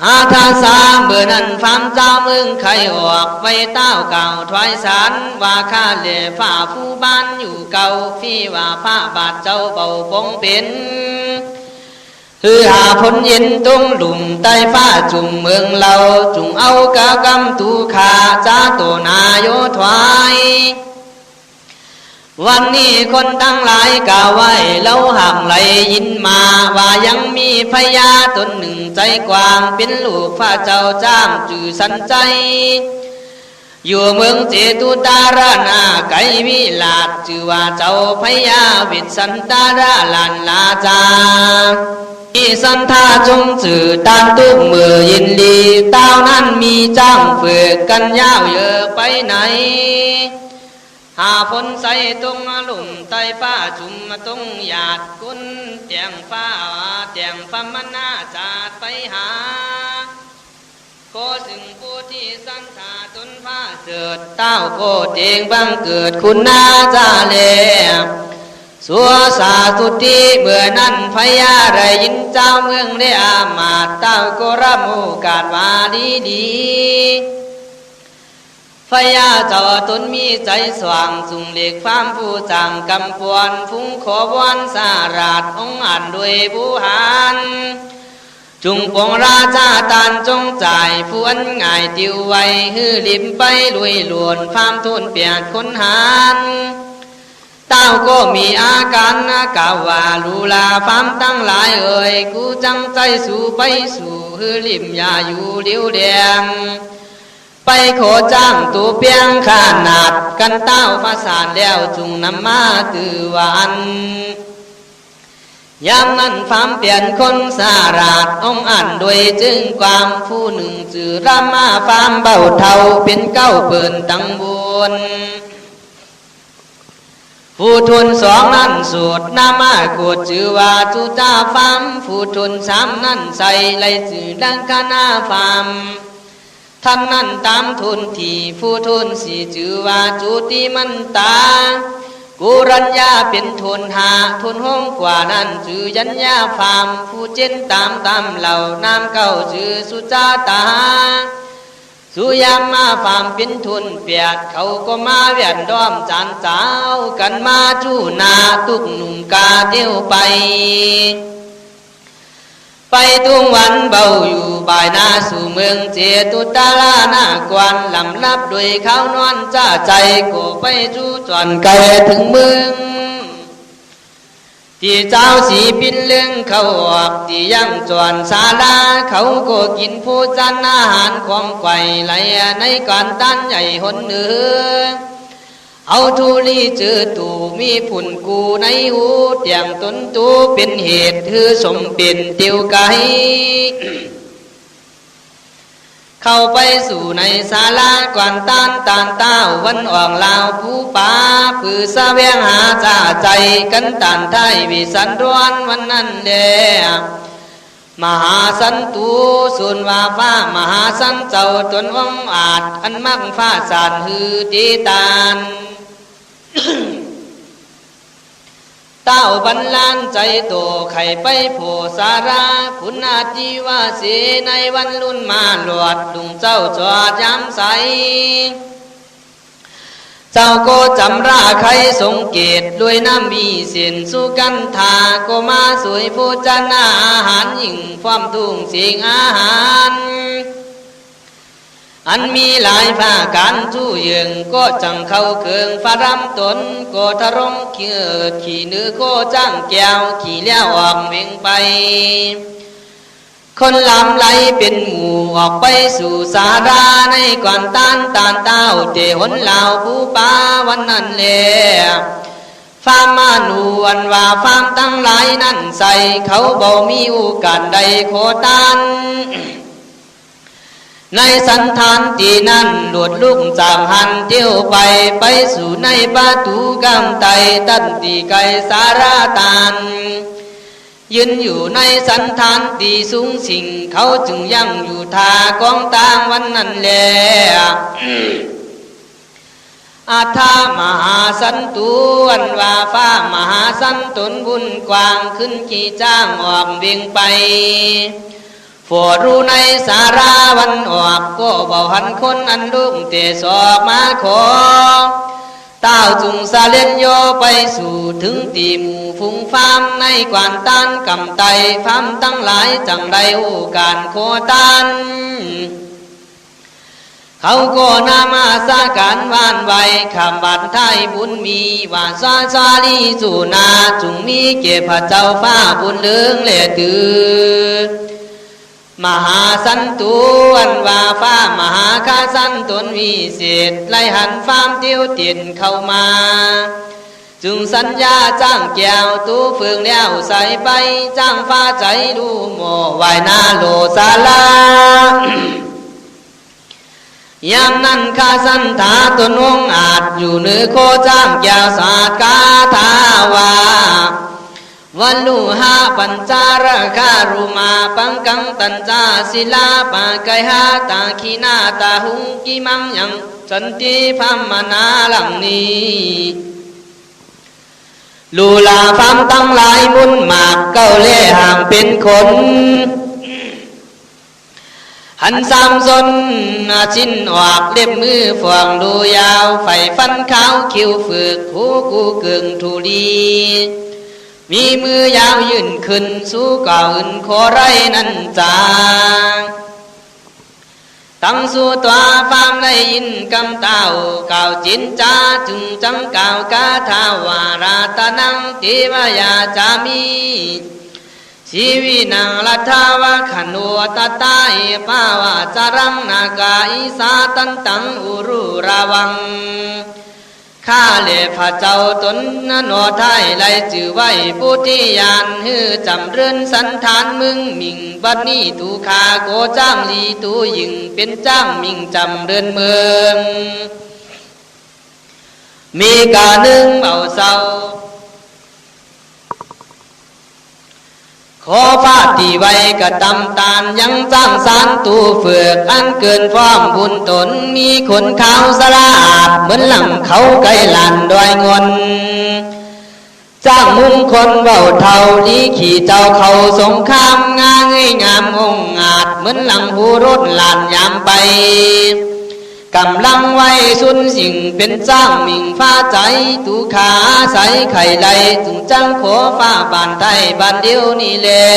อาทาสาเมื่อนั้นฟามเจ้าเมืองไขออกไว้เต้าเก่าถวายสารว่าข้าเล่ฝ่าผู้บ้านอยู่เก่าพี่ว่าผ้าบาดเจ้าเบาปงเป็นคือหาผลเย็นตรงหลุมใต้ฟ้าจุ่มเมืองเราจุงเอากะกำตูขาจ้าโตนาโยถวายวันนี้คนตั้งหลายกล่าวไว้เล่าห่างไหลยินมาว่ายังมีพญาตนหนึ่งใจกว้างเป็นลูกพระเจ้าจ้างจื่อสันใจอยู่เมืองเจตุตารานาไกวิลาศชื่อว่าเจ้าพญาวิสันตาราลันลาจามีสันทาจงสื่อตามทุกมือยินดีเต้านั้นมีจ้างฝึกกันยาวเยอะไปไหนหาฝนใส่ตรงหลุมใต้ป้าจุ่มมาตรงหยาดกุนแจงฟ้าแจงฟ้ามนาจาดไปหา ขอถึงผู้ที่สันธาตนผ้าเสิดเต้าโพเตงบังเกิดคุณนาจาเลสัวสาธุติเมื่อนั้นพญาไรยินเจ้าเมืองได้อามาตเต้าก็รับโอกาสว่าดีพญาเจ้าตนมีใจสว่างสุงเล็กฟ้ามผู้จังกำปวนฟุ้งขอวันสาราชองค์อันด้วยผู้หานจุงปองราชาตานจงจ่ายผู้อันง่ายติวไว้ฮือลิมไปลุยหลวนฟ้ามทุนเปียดคนหานเต้าก็มีอาการกาวว่าลูลาฟ้ามตั้งหลายเอ่ยกูจังใจสู่ไปสู่ฮือลิมอย่าอยู่เลี้ยวแดงไปขอจ้างตัวเปียงขนาดกันเต้าภาษาแล้วจุงนำมาตือวันยามนั้นฟ้ามเปลี่ยนคนสาราดองอันด้วยจึงความผู้หนึ่งจือรามาฟ้ามเบาเทาเป็นเก้าเปิ่นตังบุญผู้ทุนสองนั้นสูตรนามากดจือว่าจุจ้าฟ้ามผู้ทุนสามนั้นใส่ไลจือดังคณาฟ้ามท่านนั้นตามทุนที่ผู้ทุนสี่จือว่าจุติมันตากุรัญญาเป็นทุนหาทุนห้องกว่านั้นจือยัญญาฟามผู้เจนตามเหล่านามเก่าจือสุจาตาสุยามมาฟามเป็นทุนเปียดเขาก็มาเวียนด้อมจานเจ้ากันมาจูนาตุกหนุ่มกาเดียวไปทุงวันเบาอยู่บ่ายนาสู่เมืองเจตุตาลาหน้ากวนลำลับด้วยข้าวนอนจ้าใจก็ไปจูจวนไกลถึงเมืองที่เจ้าสีปินเลื่องเขาออกที่ยังจวนศาลาเขาก็กินผู้จันอาหารของไก่ไหลในการตันใหญ่หนเหนือเอาทุลีเจอตูมีผุนกูในหูเตียงตนตูเป็นเหตุคือสมเป็นเตียวไกเข้าไปสู่ในศาลากวนตานเต้าวันอ่องลาวผู้ป่าผือสะแวงหาจ่าใจกันตานไทยวิสันร้อนวันนั้นเดมหาสันตูส่วนว่าฟ้ามหาสันเจ้าตนองอาจอันมักฟ้าสานฮือตีตานเต้าบันลานใจโตไข่ไปโผสาราพุนอาจีวาสีในวันลุ่นมาหลวดดุงเจ้าจอดยามใสเจ้าก็จำราใครสงเกตด้วยน้ำมีเส้นสุกันทาก็มาสวยผู้จันอาหารยิ่งความทุ่งเสียงอาหารอันมีหลายภาการจู้ยืงก็จังเข้าเคืองฟารำตนก็ทะรงขี่เนื้อก็จ้างแก้วขี่เลี้ยวออกเวียงไปคนลำไหลเป็นหมู่ออกไปสู่สาราในก่อนตานเต้าเตหนลาวผู้ป่าวันนั้นแลฟาร์มมานูวันว่าฟาร์มตั้งหลายนั่นใส่เขาบ่มีโอกาสใดโคตันในสันทานที่นั้นหลวดลุกจากหันเที่ยวไปสู่ในประตูกำไตตันตีไกสาราตานยืนอยู่ในสันทานที่สูงสิ่งเขาจึงยังอยู่ทากองตางวันนั้นแลอาทามหาสันตุวันว่าฟ้ามหาสันตนบุญกว้างขึ้นขี่จ้างออกเวียงไปฝอรู้ในสาราวันออกก็เบาหันคนอันดุงเตะสอบมาขอเต้าจุงซาเลนโยไปสู่ถึงตีหมู่ฟุ้งฟ้ามในกวนตานกำไตฟ้ามตั้งหลายจังได้โอกาสโคตันเขาก็นามาสาการวานไว้คำบัดไทยบุญมีว่าซาลีจูนาจุงมีเก็บพระเจ้าฟ้าบุญเลืองเล่ตือมหาสันตุวันว่าฟ้ามหาคาสันตนวิเศษไล่หันฟ้ามเที่ยวเตียนเข้ามาจึงสัญญาจ้างแก้วตู้เฟืองแล้วใส่ไปจ้างฟ้าใจดูหมอวายนาโลศาลายามนั้นข้าสันถาตนวงอาจอยู่เหนือโคจ้างแก้วสาดกาทาวา วันลูหาปัญจาราคารุมาปังกังตันจาศิลาปะไกหาตาขีนาตาหุงกิมังยังสันติพัมมนาลังนี้ลูลาฟัมตั้งหลายมุนหมากเก้าเล่ห่างเป็นคนหันสามซนชิ้นออกเล็บมือฟวงดูยาวไฟฟันขาวคิ้วฝึกหูกูเกิงทุลีมีมือยาวยืนขึ้นสู้ก่ออื่นโคไรนั่นจางตั้งสู่ตัวฟามได้ยินกำเต้าก่าวจินจาจึงจังก่าวกาทาวาราตนังติวายาจามีชีวินังลัทธาวะขันวตตาเอปาวาจารังนากาอิสาตันตังอุรุราวังข้าเล่พระเจ้าตนนโนไทยไล่จื่อไว้ปุติยานฮือจำเรือนสันฐานมึงมิงบัดนี้ตูขาโกจ้างลีตูยิงเป็นจ้างมิงจำเรือนเมืองมีกาหนึ่งเบาเศร้าขอฟาดที่ไว้กระตำตาลยังจ้างสารตูเฟือกอันเกินฟ้อมบุญตนมีขนขาวสลาดเหมือนหลังเขาไก่หลานดอยงนจ้างมุงคนเบาเท่านี้ขี่เจ้าเขาสงครามงาเงยงามองอาจเหมือนหลังหูรถหลานยามไปกำลังไว้สุนสิ่งเป็นจ้างมิ่งฟ้าใจตูขาใสไข่ไหลถึงจังขอฟ้าบานไทยบานเดียวนี่แหละ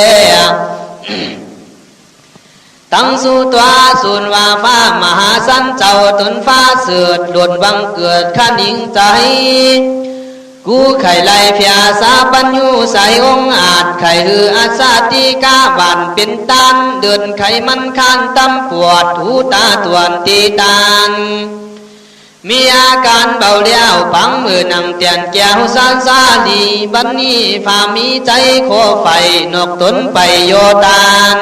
ตั้งสู่ตัวส่วนว่าฟ้ามหาสันเจ้าตนฟ้าเสือดหล่นบังเกิดขันหิงใจกูไข่ไหลเพียสาปัญญูใสองอาจไข่หืออาสาติกาบานเป็นตานเดินไข่มันข้านตำปวดหูตาตวนตีตานมีอาการเบาเลี้ยวปังมือนำเตียนแก้วสานซาดีบันนี้ฝ่ามีใจโคไฟนกตนไปโยตาน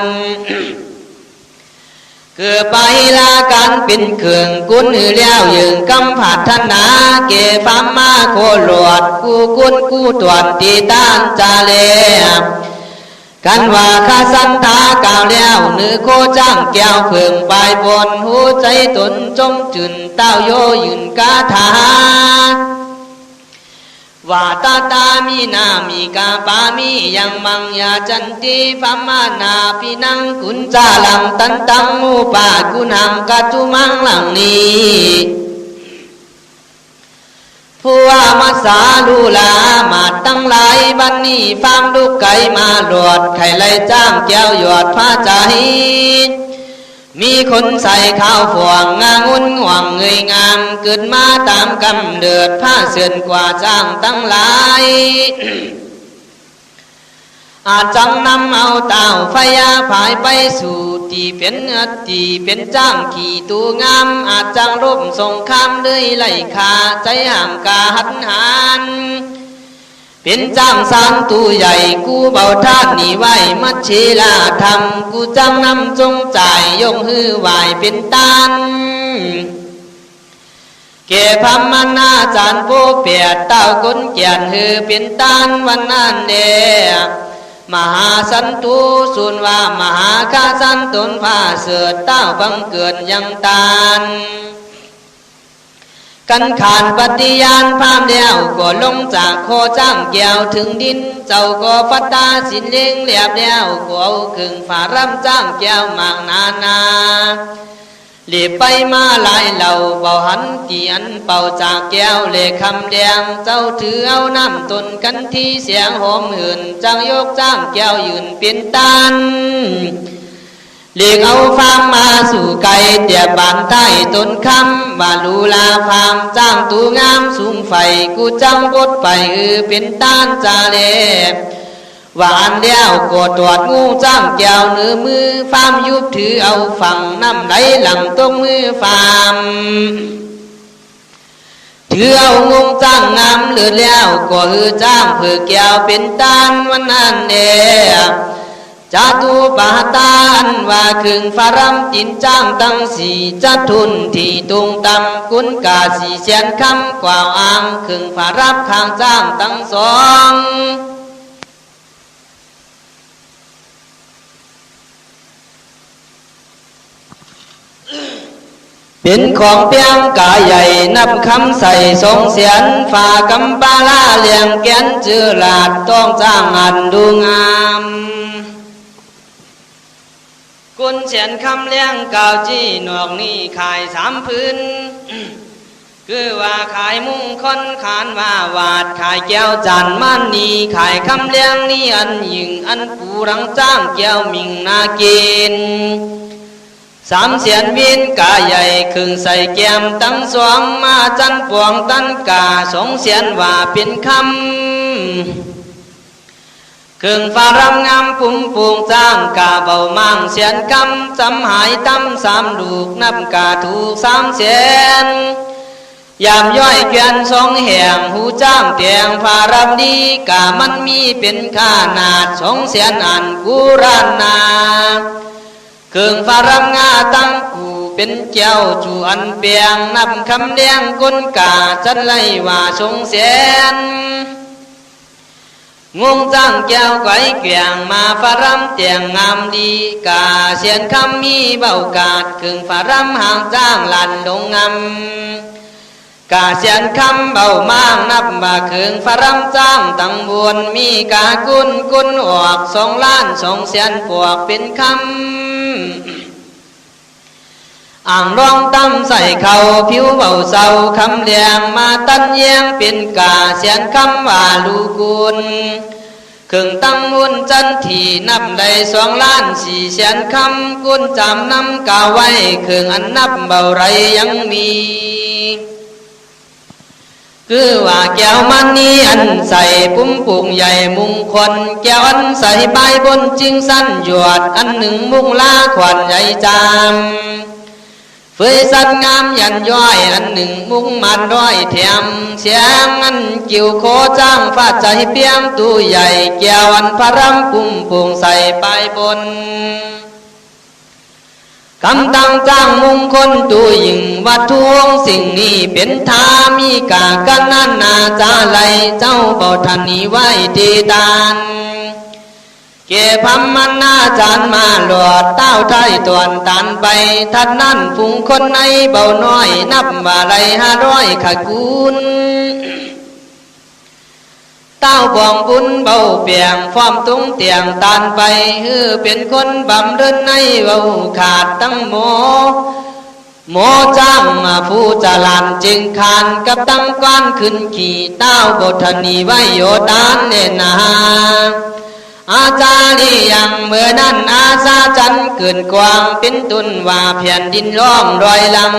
คือไปลาการเป็นเครื่องกุนหือเลี้ยวยืงกำผัดธนาเก็บฟามมาโคหลวดกูกุนกูตวนตีตานจาเลกันว่าข้าสันทากล่าวแล้วเนื้อโคจ้างแก้วเพิ่งปลายบนหัวใจตนจมจืนเต้าโยยืนกาถาว่าตาตามีนามีกาปามียังมังยาจันติพมานาพินังกุญจาลังตันตังมูปากุนังกัตุมังหลังนี้ผู้ว่ามาสาลูลามาตั้งหลายบันนี้ฟังลูกไก่มาหลวดไข่ไล่จ้างแก้วหยอดผ้าใจมีคนใส่ข้าวฝ่วงงางุนห่วงเงยงามเกิดมาตามกำเดิดผ้าเสื่อนกว่าจ้างตั้งหลายอาจจังนำเอาเต่าไฟยาผายไปสู่ที่เป็นจ้างขี่ตูงามอาจจังรบสงครามเลยไล่ขาใจห่ามกาหันหันเป็นจ้างสารตูใหญ่กูเบาท่านนี่ไว้มัดเชลาทำกูจังนำจงจ่ายยงฮือไหวเป็นตานเก็บพมนาจารย์ผู้เปียดเต้ากุนเกียนฮือเป็นตานวันนั้นเดมหาสันตุสุนว่ามหาคาสันตนผ้าเสือเต้าบังเกิดยังตานกันขานปฏิญาณพามแล้วก็ลงจากโคจ้างแก้วถึงดินเจ้าก็ฟัตตาสินเลี้ยงเรียบแล้วก็เอาขึงฝ่ารำจ้างแก้วมากนาเลียไปมาหลายเหล่าเบาหันกี่อันเป่าจากแก้วเลคำแดงเจ้าถือเอาน้ำตนกันที่เสียงหอมหื่นจังยกจ้างแก้วยืนเป็นตานเลียกเอาฟามมาสู่ไก่เตียบานใต้ต้นคำบาลูลาฟามจ้างตูงามสูงไฟกูจังบดไปเป็นต้านจาเลหวานเดียวกดตรวจงูจ้างแก้วเนื้อมือฟามยุบถือเอาฝั่งน้ำไหลหลังตรงมือฟามถือเอางงจ้างงามเลือดแล้วก็จ้างเพื่อแก้วเป็นต้านวันนั้นเดียจาตุปาตานว่าครึ่งฟารำจินจ้างตั้งสี่จัทุนที่ตุงตำกุนกาสีเสียนคำกว่าวอ้างครึ่งฟารับข้างจ้างตั้งสอง เป็นของเพียงกาใหญ่นับคำใส่ทรงเสียนฝ่ากำปาลาเลียงแกนจือหลาดต้องจ้างอันดูงามกุนเสียนคำเลี้ยงเก่าจี้หนวกนี่ขาย3 พื้น คือว่าขายมุงคอนขานว่าวาดขายแก้วจันมันนีขายคำเลี้ยงนี่อันยิงอันปูรังจ้างแก้วมิงนาเกณฑ์3 เสียนวินกาใหญ่ครึ่งใส่แก้มตั้งสวงมาจันปวงตันกา2 เสียนว่าเป็นคำครึ่งฟ้ารำงามปุ่มปูงจ้างกาเบามั่งเสียนคำจำหายตั้ม3 ลูกนับกาถูก3 เสียนยามย่อยเกวียน2 แห่งหูจ้างเตียงฟ้ารำดีกามันมีเป็นขานาด2 เสียนอันกุรานาเครื่องฟ้ารำงาตั้งกูเป็นเจ้าจูอันเปียงนับคำเลี้ยงกุนกาจันไลว่าทรงเสียนงงจ้างแก้วไก่เกวียงมาฟ้ารำเตียงงามดีกาเสียนคำมีเบากาดเครื่องฟ้ารำห่างจ้างลันลงงำกาเสียนคำเบามางนับบ่าเครื่องฟ้ารำจ้างตั้งบวนมีกากุนออก2 ล้าน2 เสียนปวกเป็นคำอ่างร้องตั้มใส่เขาผิวเบาเศร้าคำเลียงมาตันเยียงเป็นกาเสียนคำว่าลูกุลเครื่องตั้งมุนจันทีนับได้2 ล้าน4 เสียนคำกุนจำนำกาไว้เครื่องอันนับเบาไรยังมีคือว่าแก้วมันนี้อันใส่ปุ้มปุงใหญ่มุงคนแก้วอันใส่ใบบนจิงสั้นหยวดอัน1 มุงลาขวัญใหญ่จามเฟยสัตงามยันย่อยอัน1 มุงมันร้อยแถมเสียงอันกิ่วโคจ้างฟาดใจเปียงตู้ใหญ่แก้วอันพรำปุ้มปุงใส่ใบบนคำตั้งจ้างมุงคนตัวยิ่งวัดทวงสิ่งนี้เป็นธามีกากันนานาจาไลเจ้าเบาทันนี้ไว้ดีตานเก็บพมันนาจานมาหลอดเต้าไทยตวนตันไปท่านนั่นฝูงคนในเบาน้อยนับว่าไร500 ขกุลเต้าบองบุญเบาเปียงฟอมตุ้งเตียงตานไปเป็นคนบำเดินในเบาขาดตั้งหมอจ้างมาผู้จารันจึงคานกับตั้งก้านขึ้นขี่เต้าบทนีไว้โยดานเนนาอาจารียังเมื่อนั้นอาซาจันเกินกวางเป็นตุนว่าแผ่นดินล้อมรอยลำ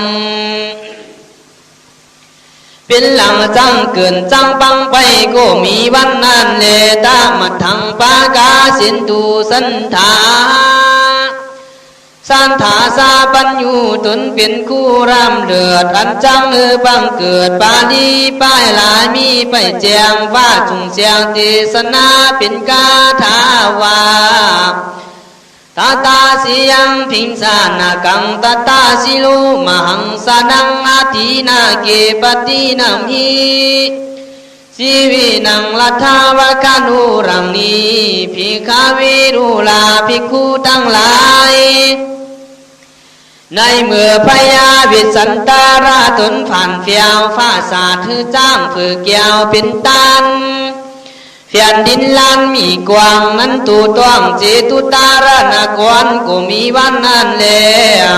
เป็นหลังจังเกินจังปังไปก็มีวันนั้นเลตามาทังปากาสินตูสันธาสันธาสาปัญญูตนเป็นคู่รำเลือดอันจังบังเกิดปาลีป้ายลายมีไปแจงว่าจุงเสียงเทศนาเป็นกาถาวาตาตาสิยังพิงสานากังตาตาสิลูมหังสานังอาทินาเกปตินังหิชีวินังลัทธาวคานุรังนีภิกขเวรุลาภิกขุทั้งหลายในเมื่อพญาวิสันตาราตนผ่านเฟียวฟ้าสาถือจ้างฝือแก้วเป็นตันแผ่นดินล้านมีกว้างนั้นตูต้องเจตุตารนากรก็มีวันนั้นแล้ว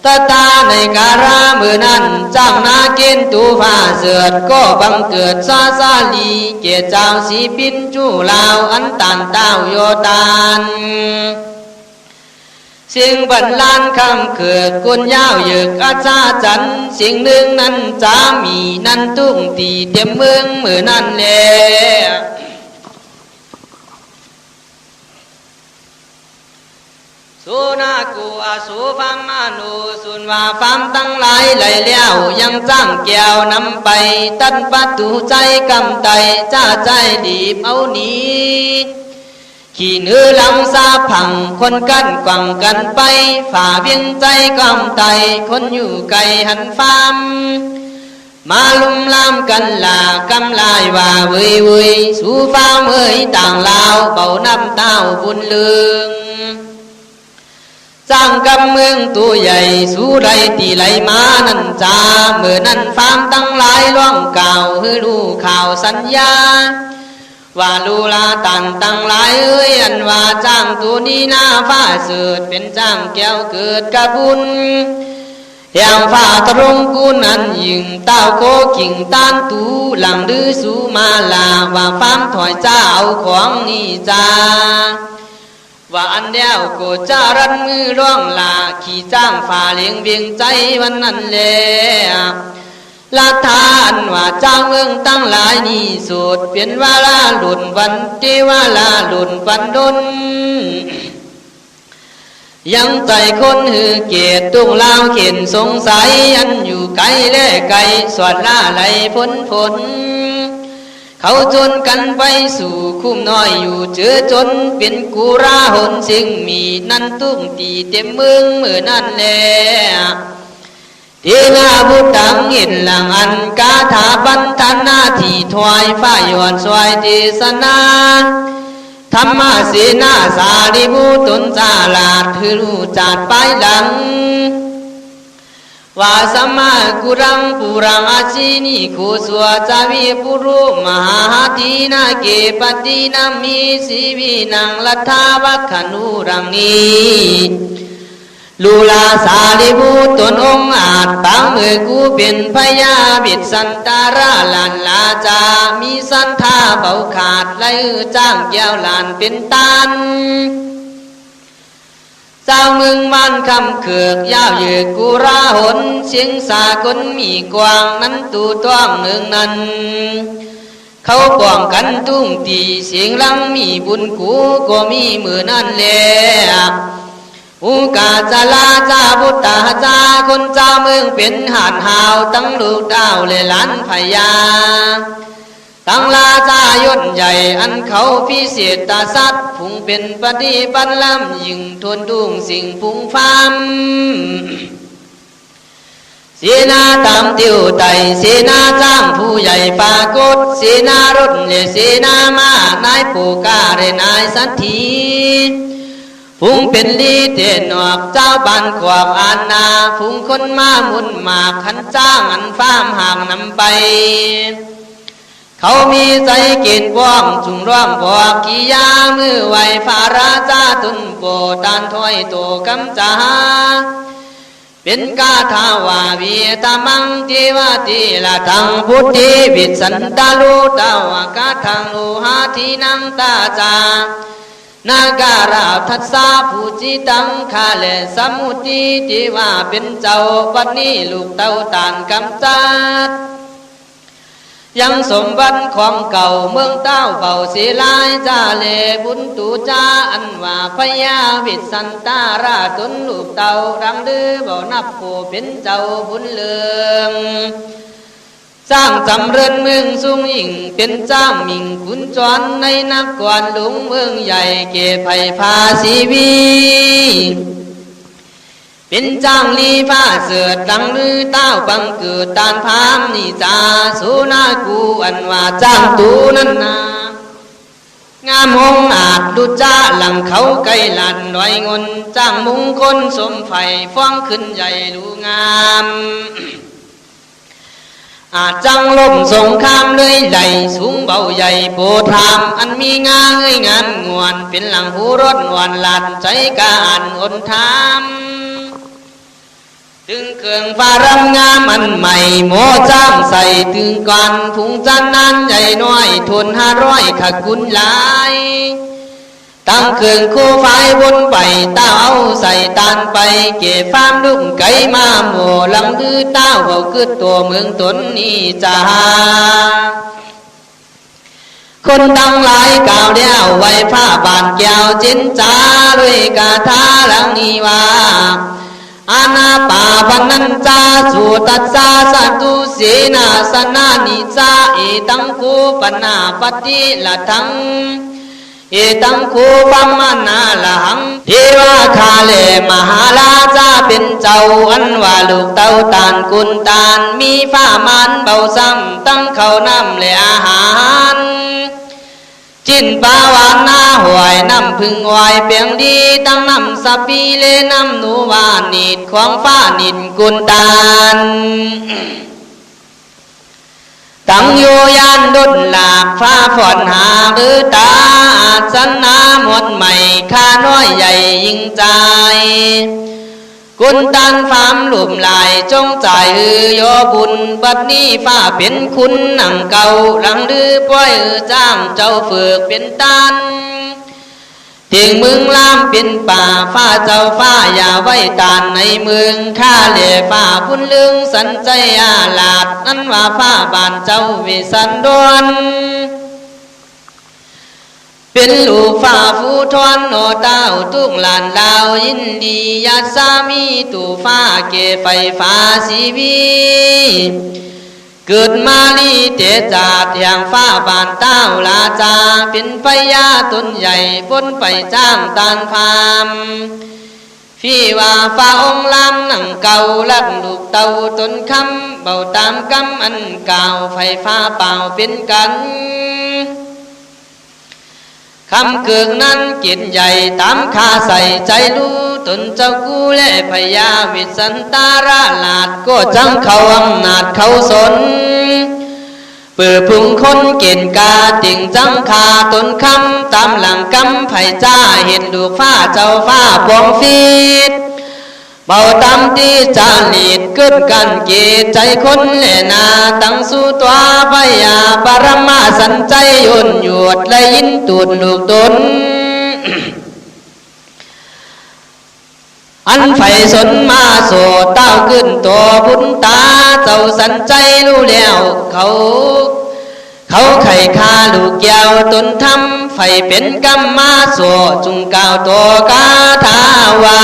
ตาตาในการาเมื่อนั้นจ้างนาเกณฑ์ตูฟ้าเสือดก็บังเกิดซาซาลีเกศเจ้าสีปินจูลาวอันตันเต้าโยตานสิ่งบันลานคำเกิดกุนยาวเยือกอาจาจันสิ่งหนึ่งนั้นจะมีนั่นตุ้งตีเต็มเมืองเมื่อนั้นแลสุนากูอาสูฟัมมานุสุนว่าฟัมตั้งหลายไหลเลี้ยวยังจ้างแก้วนำไปตันปัตุใจกำไตจ้าใจดีบเอานี้ขี่เนื้อลำซาผังคนกันกวังกันไปฝ่าเวียงใจกำไตคนอยู่ไกลหันฟามมาลุมลามกันลากำลายว่าเว้ยสู่ฟ้าเมื่อยต่างลาวเบาน้ำเต้าบุญเลือง จ้างกำเมืองตัวใหญ่สู้ไรตีไหลมานั่นจ้าเมื่อนั้นฟามตั้งหลายร้องกล่าวให้รู้ข่าวสัญญาว่าลูลาตันตั้งหลายอันว่าจ้างตัวนี้หน้าฟ้าเสือเป็นจ้างแก้วเกิดกระบุญแห่งฟ้าตรงกูนั้นยิงเต้าโคกิ่งต้านตูหลังดื้อสูมาลาว่าฟามถอยเจ้าเอาของนี่จ้าว่าอันเดียวกูจะรันมือร้องลาขี่จ้างฝ่าเลี้ยงเวียงใจวันนั้นแหละลาทานว่าจ้างเมืองตั้งหลายนี่สุดเปลี่ยนว่าลาหลุนวันเทวาลาหลุนวันดนยังใจคนหือเกียรติตุ้งลาวเข็นสงสัยอันอยู่ไกลและไกลสวดล่าไหลพ้นเขาจนกันไปสู่คุ้มน้อยอยู่เจอจนเป็นกุราหนสิ่งมีนั่นตุ้งตีเต็มเมืองเมื่อนั่นแหละเทงาบุตรังเห็นหลังอันกาถาบันทันหน้าที่ถวายฝ่ายหวนสวยเทศนาธรรมเสนาสาริบุตรจาลาดคือรู้จัดไปหลังว่าสมากุรังปุรังอาชินิโคสวาจาวิปุรุมหาทีนาเกปตินามิสิวินังลัทธาวัคขนุรังนีลูลาสาลิบุตรองค์อาจตั้งมือกูเป็นพญาบิดสันตาราลันลาจามีสันทาเบาขาดไหลจ้างแก้วลานเป็นตันเจ้าเมืองบ้านคำเขือกยาวเยือกกุราหนเสียงสากลมีกวางนั้นตูต้องเมืองนั้นเขาป้องกันตุ้งตีเสียงลังมีบุญกูก็มีมือนั่นแหละอุกาจาลาจาบุตตาจาคนเจ้าเมืองเป็นหาดหาวตั้งลูกดาวเลยล้านพญาตั้งลาจายศใหญ่อันเขาพิเศษตาสัตว์พุงเป็นปฏิปันลำยิ่งทนดุงสิ่งพุงฟามเสนาตามติวไตเสนาจ้างผู้ใหญ่ปากฏเสนารถและเสนามานายปูกาเรนายสัตถีพุงเป็นลีเตนอกเจ้าบ้านขวบอานาพุงคนมามุนหมากขันจ้างอันฟ้ามห่างนำไปเขามีใจเกณฑ์ว่องจุงร่วมบอกกิยามือไหวฟาราจาตุนโปตานถอยโตกำจาเป็นกาทาวาวีตามังเทวติละทังพุทธิวิสันตาลุตาวากาทังโลหะทีนังตาจานากาลาทัสสะผู้จิตังคาเลสมุติที่ว่าเป็นเจ้าวันนี้ลูกเต้าตานกำจัดยังสมบัติของเก่าเมืองเต้าเบาเสียลายจาเลบุญตูจาอันว่าพญาวิสันตาราตนลูกเต้ารังดื้อเบานับผู้เป็นเจ้าบุญเลืองสร้างจำเริญเมืองสูงยิ่งเป็นจ้างมิ่งขุนจรในนักกวนหลวงเมืองใหญ่เก็บไผ่พาสีวีเป็นจ้างลีผ้าเสือดังลือเต้าบังเกิดตานพามนิจาสุนากูอันว่าจ้างตูนั่นนางามหงอาจดุจ้าหลังเขาไกลหลันลอยงนจ้างมุงคนสมไฟฟ้องขึ้นใหญ่ลูงามอาจจังลมสงครามเลยใหญ่สูงเบาใหญ่โปธามอันมีงาเอ้ยงานงวนเป็นหลังหูรถวันหลัดใจกาอันอนทามถึงเครื่องฟ้ารำงามอันใหม่โมจ้างใส่ถึงก่อนพุงจันนั้นใหญ่น้อยทุน500ขักกุนหลายตั้งเครื่องคู่ไฟบนไปเต้าเอาใส่ตานไปเก็บฟามดุ้งไก่มาโมลำดื้อเต้าเบาคือตัวเมืองตนนี่จ้าคนตั้งหลายกล่าวเดียวไว้ผ้าบานแก้วจินจ้าด้วยกาถาหลังนี้ว่าอาณาปาปนัญจาสุตัสสะสัตตุเสนาสนานิจาเอตังคูปนาปฏิละทังเอตังคูปัมมานาละหังเทวาคาเลมหาราชาเป็นเจ้าอันว่าลูกเต้าตานกุนตานมีฟ้ามันเบาซ้ำตั้งเขาน้ำและอาหารจินปาวานาห หวยน้ำพึ่งหวยเปียงดีตั้งน้ำสับปีเลน้ำหนูวานิดของฟ้านินกุนตาลตั้งอยู่ยานดุลหลากฟ้าฝนหาหรือตาสันนาหมดใหม่ข้าน้อยใหญ่ยิ่งใจกุนตันฟามหลุมลายจงใจโยบุญบัดนี้ฟ้าเป็นคุณหนังเก่าหลังดื้อป้อยจ้างเจ้าฝึกเป็นตันเตียงเมืองลามเป็นป่าฟ้าเจ้าฟ้าอย่าไว้ตานในเมืองข้าเล่ฟ้าพุ่นลึงสันใจอาลาดนั้นว่าฟ้าบานเจ้าวิสันดวนเป็นลูกฟ้าฟูทอนโนเต้าทุกหลานดาวยินดีญาติสามีตู่ฟ้าเกไฟฟ้าสีวีเกิดมาลีเตจาดอย่างฟ้าบานเต้าลาจาเป็นพญาตนใหญ่พ้นไปจ้างตานพามพี่ว่าฟ้าองค์ลำหนังเก่าลักลูกเต่าตนคำเบาตามกำอันเก่าไฟฟ้าเปล่าเป็นกันคำเกือกนั้นกินใหญ่ตามข้าใส่ใจรู้ตนเจ้ากูและพญาวิสันตาราลาดก็จังเขาอำนาจเขาสนเปิดพุงคนเก่นกาติ่งจังคาตนคำตามหลังกำไผ่จ้าเห็นดูฟ้าเจ้าฟ้าปองฟีดเบาตามที่จาลีดเกิดกันเกตใจคนแหลนาตั้งสู้ตัวพยาปรมาสันใจยนหยวดและยินตูดลูกตน อันไฟสนมาโสเต้าขึ้นตัวพุนตาเจ้าสันใจรู้แล้วเขาไข่คาลูกยาวตนทำไฟเป็นกรรมมาโสจุงกาวตัวกาทาวา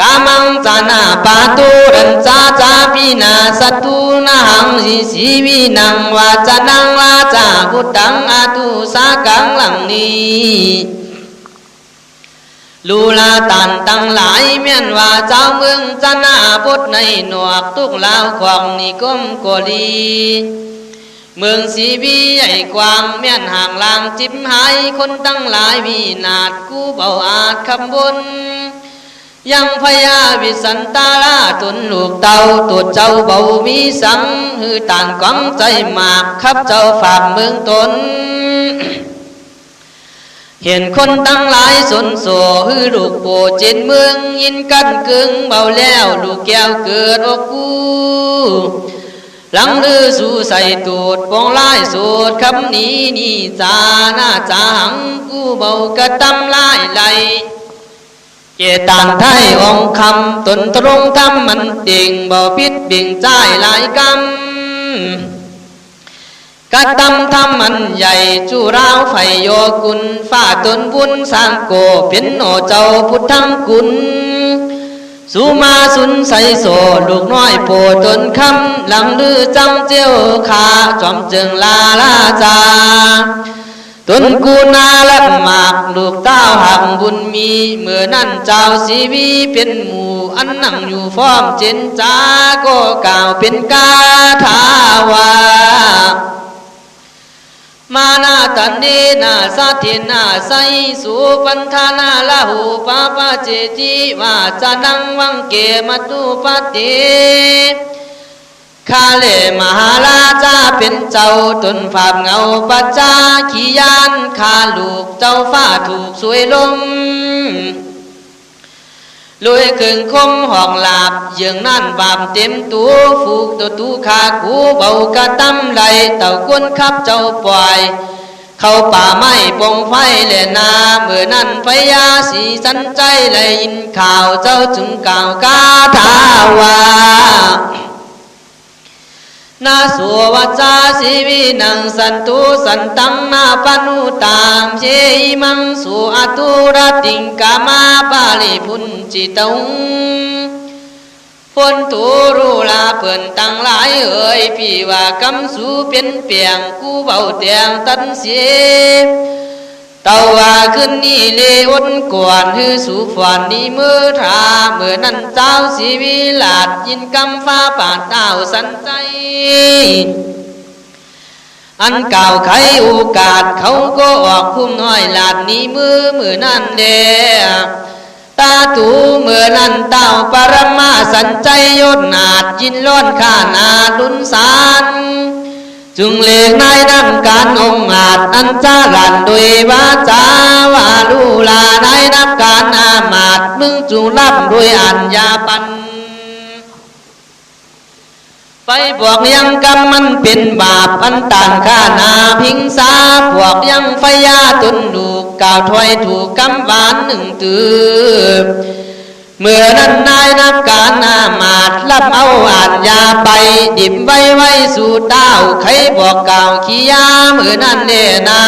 กามังจานาปาตุรันจาจาปีนาสัตตุนาหังสีวินังวาจานังวาจาพุทธังอาตุสากังหลังนี้ลูลาตันตั้งหลายเมียนว่าเจ้าเมืองจานาพุทธในหนวกทุกลาวขวางนิคมโกลีเมืองสีวีใหญ่กว้างเมียนห่างลางจิบหายคนตั้งหลายวินาศกูเบาอาจคำบนยังพญาวิสันตาลาตนลูกเต่าตัวเจ้าเบามีสังหือต่างกวางใจมากครับเจ้าฝากเมืองตนเห็นคนตั้งหลายสนโสหือลูกโปเจนเมืองยินกันกึ่งเบาแล้วลูกแก้วเกิดอกกูหลังลือสู่ใส่ตูดปองลายสูดคำนี้นี่จาหน้าจาหังกูเบากระตำลายไหลเจตานไทยองคำตนตรงทำมันเด่งบ่พิษเบี่ยงใจหลายกำกระตำทำมันใหญ่จูราวไฟโยกุลฝ่าตนบุญสร้างโกเป็นโนเจ้าพุทธังกุลสุมาสุนใสโสลูกน้อยโปตนคำหลังลือจำเจียวขาจอมจึงลาจาตนกูนาและหมากลูกเต้าหักบุญมีเมื่อนั่นเจ้าสีวีเป็นหมู่อันนั่งอยู่ฟ้อมเจนจาก็กล่าวเป็นกาถาวามานาตันเนนาสัทธินาไสสุปันธานาลาหูปาปาเจจิวาจานังวังเกมัตุปฏิข้าเล่มหาราชาเป็นเจ้าตนฝาบเงาปัจจาขียานข้าลูกเจ้าฟ้าถูกสวยลมลุยขึงคมห้องหลาบยังนั่นบาปเต็มตัวฟูกตัวตู้ขากูเบากระตำไหลเต่าก้นขับเจ้าปล่อยเข้าป่าไม้ปงไฟแหลนาเมื่อนั้นพญาสีสันใจเลยยินข่าวเจ้าจึงกล่าวกาถาวานาสัววัจาสีวินังสันตุสันตังนาปนุตามเชยมังสุอตุรติงกามาบาลิพุนจิตงฝนตูรูลาเปิ่นตั้งหลายเอ่ยพี่ว่ากำสูเป็นเปียงกูเบาเตียงตันเสียเต่าว่าขึ้นนี่เลวนกวนฮือสู่ฝันนี่เมื่อทาเมื่อนั้นเจ้าสีวิลาดยินกำฟ้าป่าเต้าสันใจ อันเก่าไขโอกาสเขาก็ออกพุ่มน้อยหลาดนี้มือนั่นเดตาตูเมื่อนั้นเต้าปรมาสันใจยศนาดยินล้อนข้านาดุนสารจึงเลียกนายนำการองอาจอันจารันด้วยวาจาว่าลูลานายนำการอามาตมึงจูรับด้วยอัญญาปันไปพวกยังกรรมมันเป็นบาปอันต่างข้านาพิงสาพวกยังไฟยาตุนดูกล่าวถอยถูกกำหวานหนึ่งตือเมื่อนั้นนายนักการอามาตรับเอาอาญญาไปดิบไว้สู่เต้าใครบอกกล่าวขี้ยาเมื่อนั้นเนนา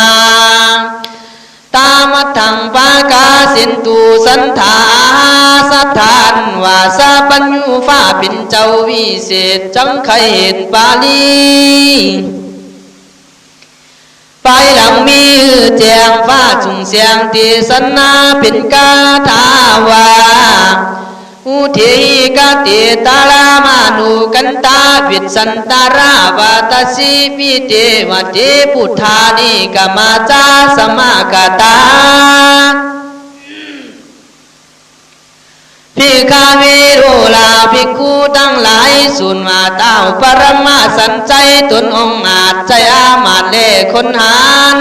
ตามัทังปากาสินตูสันธาสถานว่าสาปัญญูฟ้าเป็นเจ้าวิเศษจังใครเห็นปาลีไปหลังมีแจงฟ้าจุงเสียงตีสนาเป็นกาถาวาอุเทกาเตตาลามานุกันตาวิสันตาราวาตสิปิเตวเทพุทธานิกามาจาสมากตาภิกขาเวโรลาภิกขุทั้งหลายสุนมาเต้าปรมาสันใจตนองอาจใจอามาตเล่คนหาน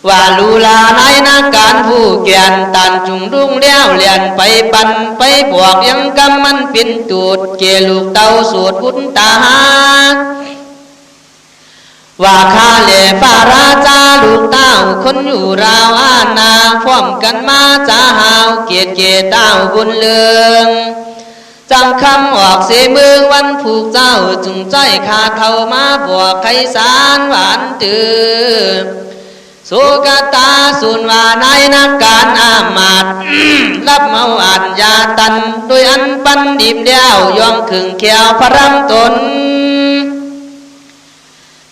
ว่าลูลานายนาการผู้แก่นตันจุงรุ่งเลี้ยวเลียนไปปันไปบวกยังกำมันเป็นตูดเกลูกเต้าสูดพุทธาว่าข้าเล่ฟ้าราชาลูกเต้าคนอยู่ราวอาณาพร้อมกันมาจ้าหาวเกียรติเต้าบุญเลืองจำคำออกเสมือวันผูกเจ้าจุงใจข้าเท่ามาบวกไขสารหวานตือสุกตาสุนวานายนักการอามาตรับเมาอัญญาตันโดยอันปันดิบเดียวย่องขึงเขียวพรังตน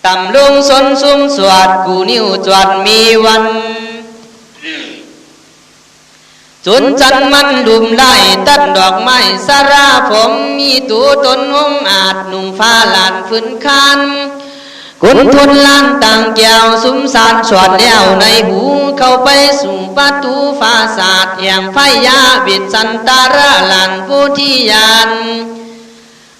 ตำลุงสนซุ่มสวดกูนิ้วจวดมีวันจุนจันมันดุมไล่ตัดดอกไม้สาราผมมีตัวตนวงอาจนุ่งฟ้าลานฝืนคันกุนทุนล้านต่างแก้วสุมสารสวดแล้วในหูเข้าไปสู่ประตูฟ้าศาสตร์แห่งไฟยาวิสันตาระลานผู้ที่ยาน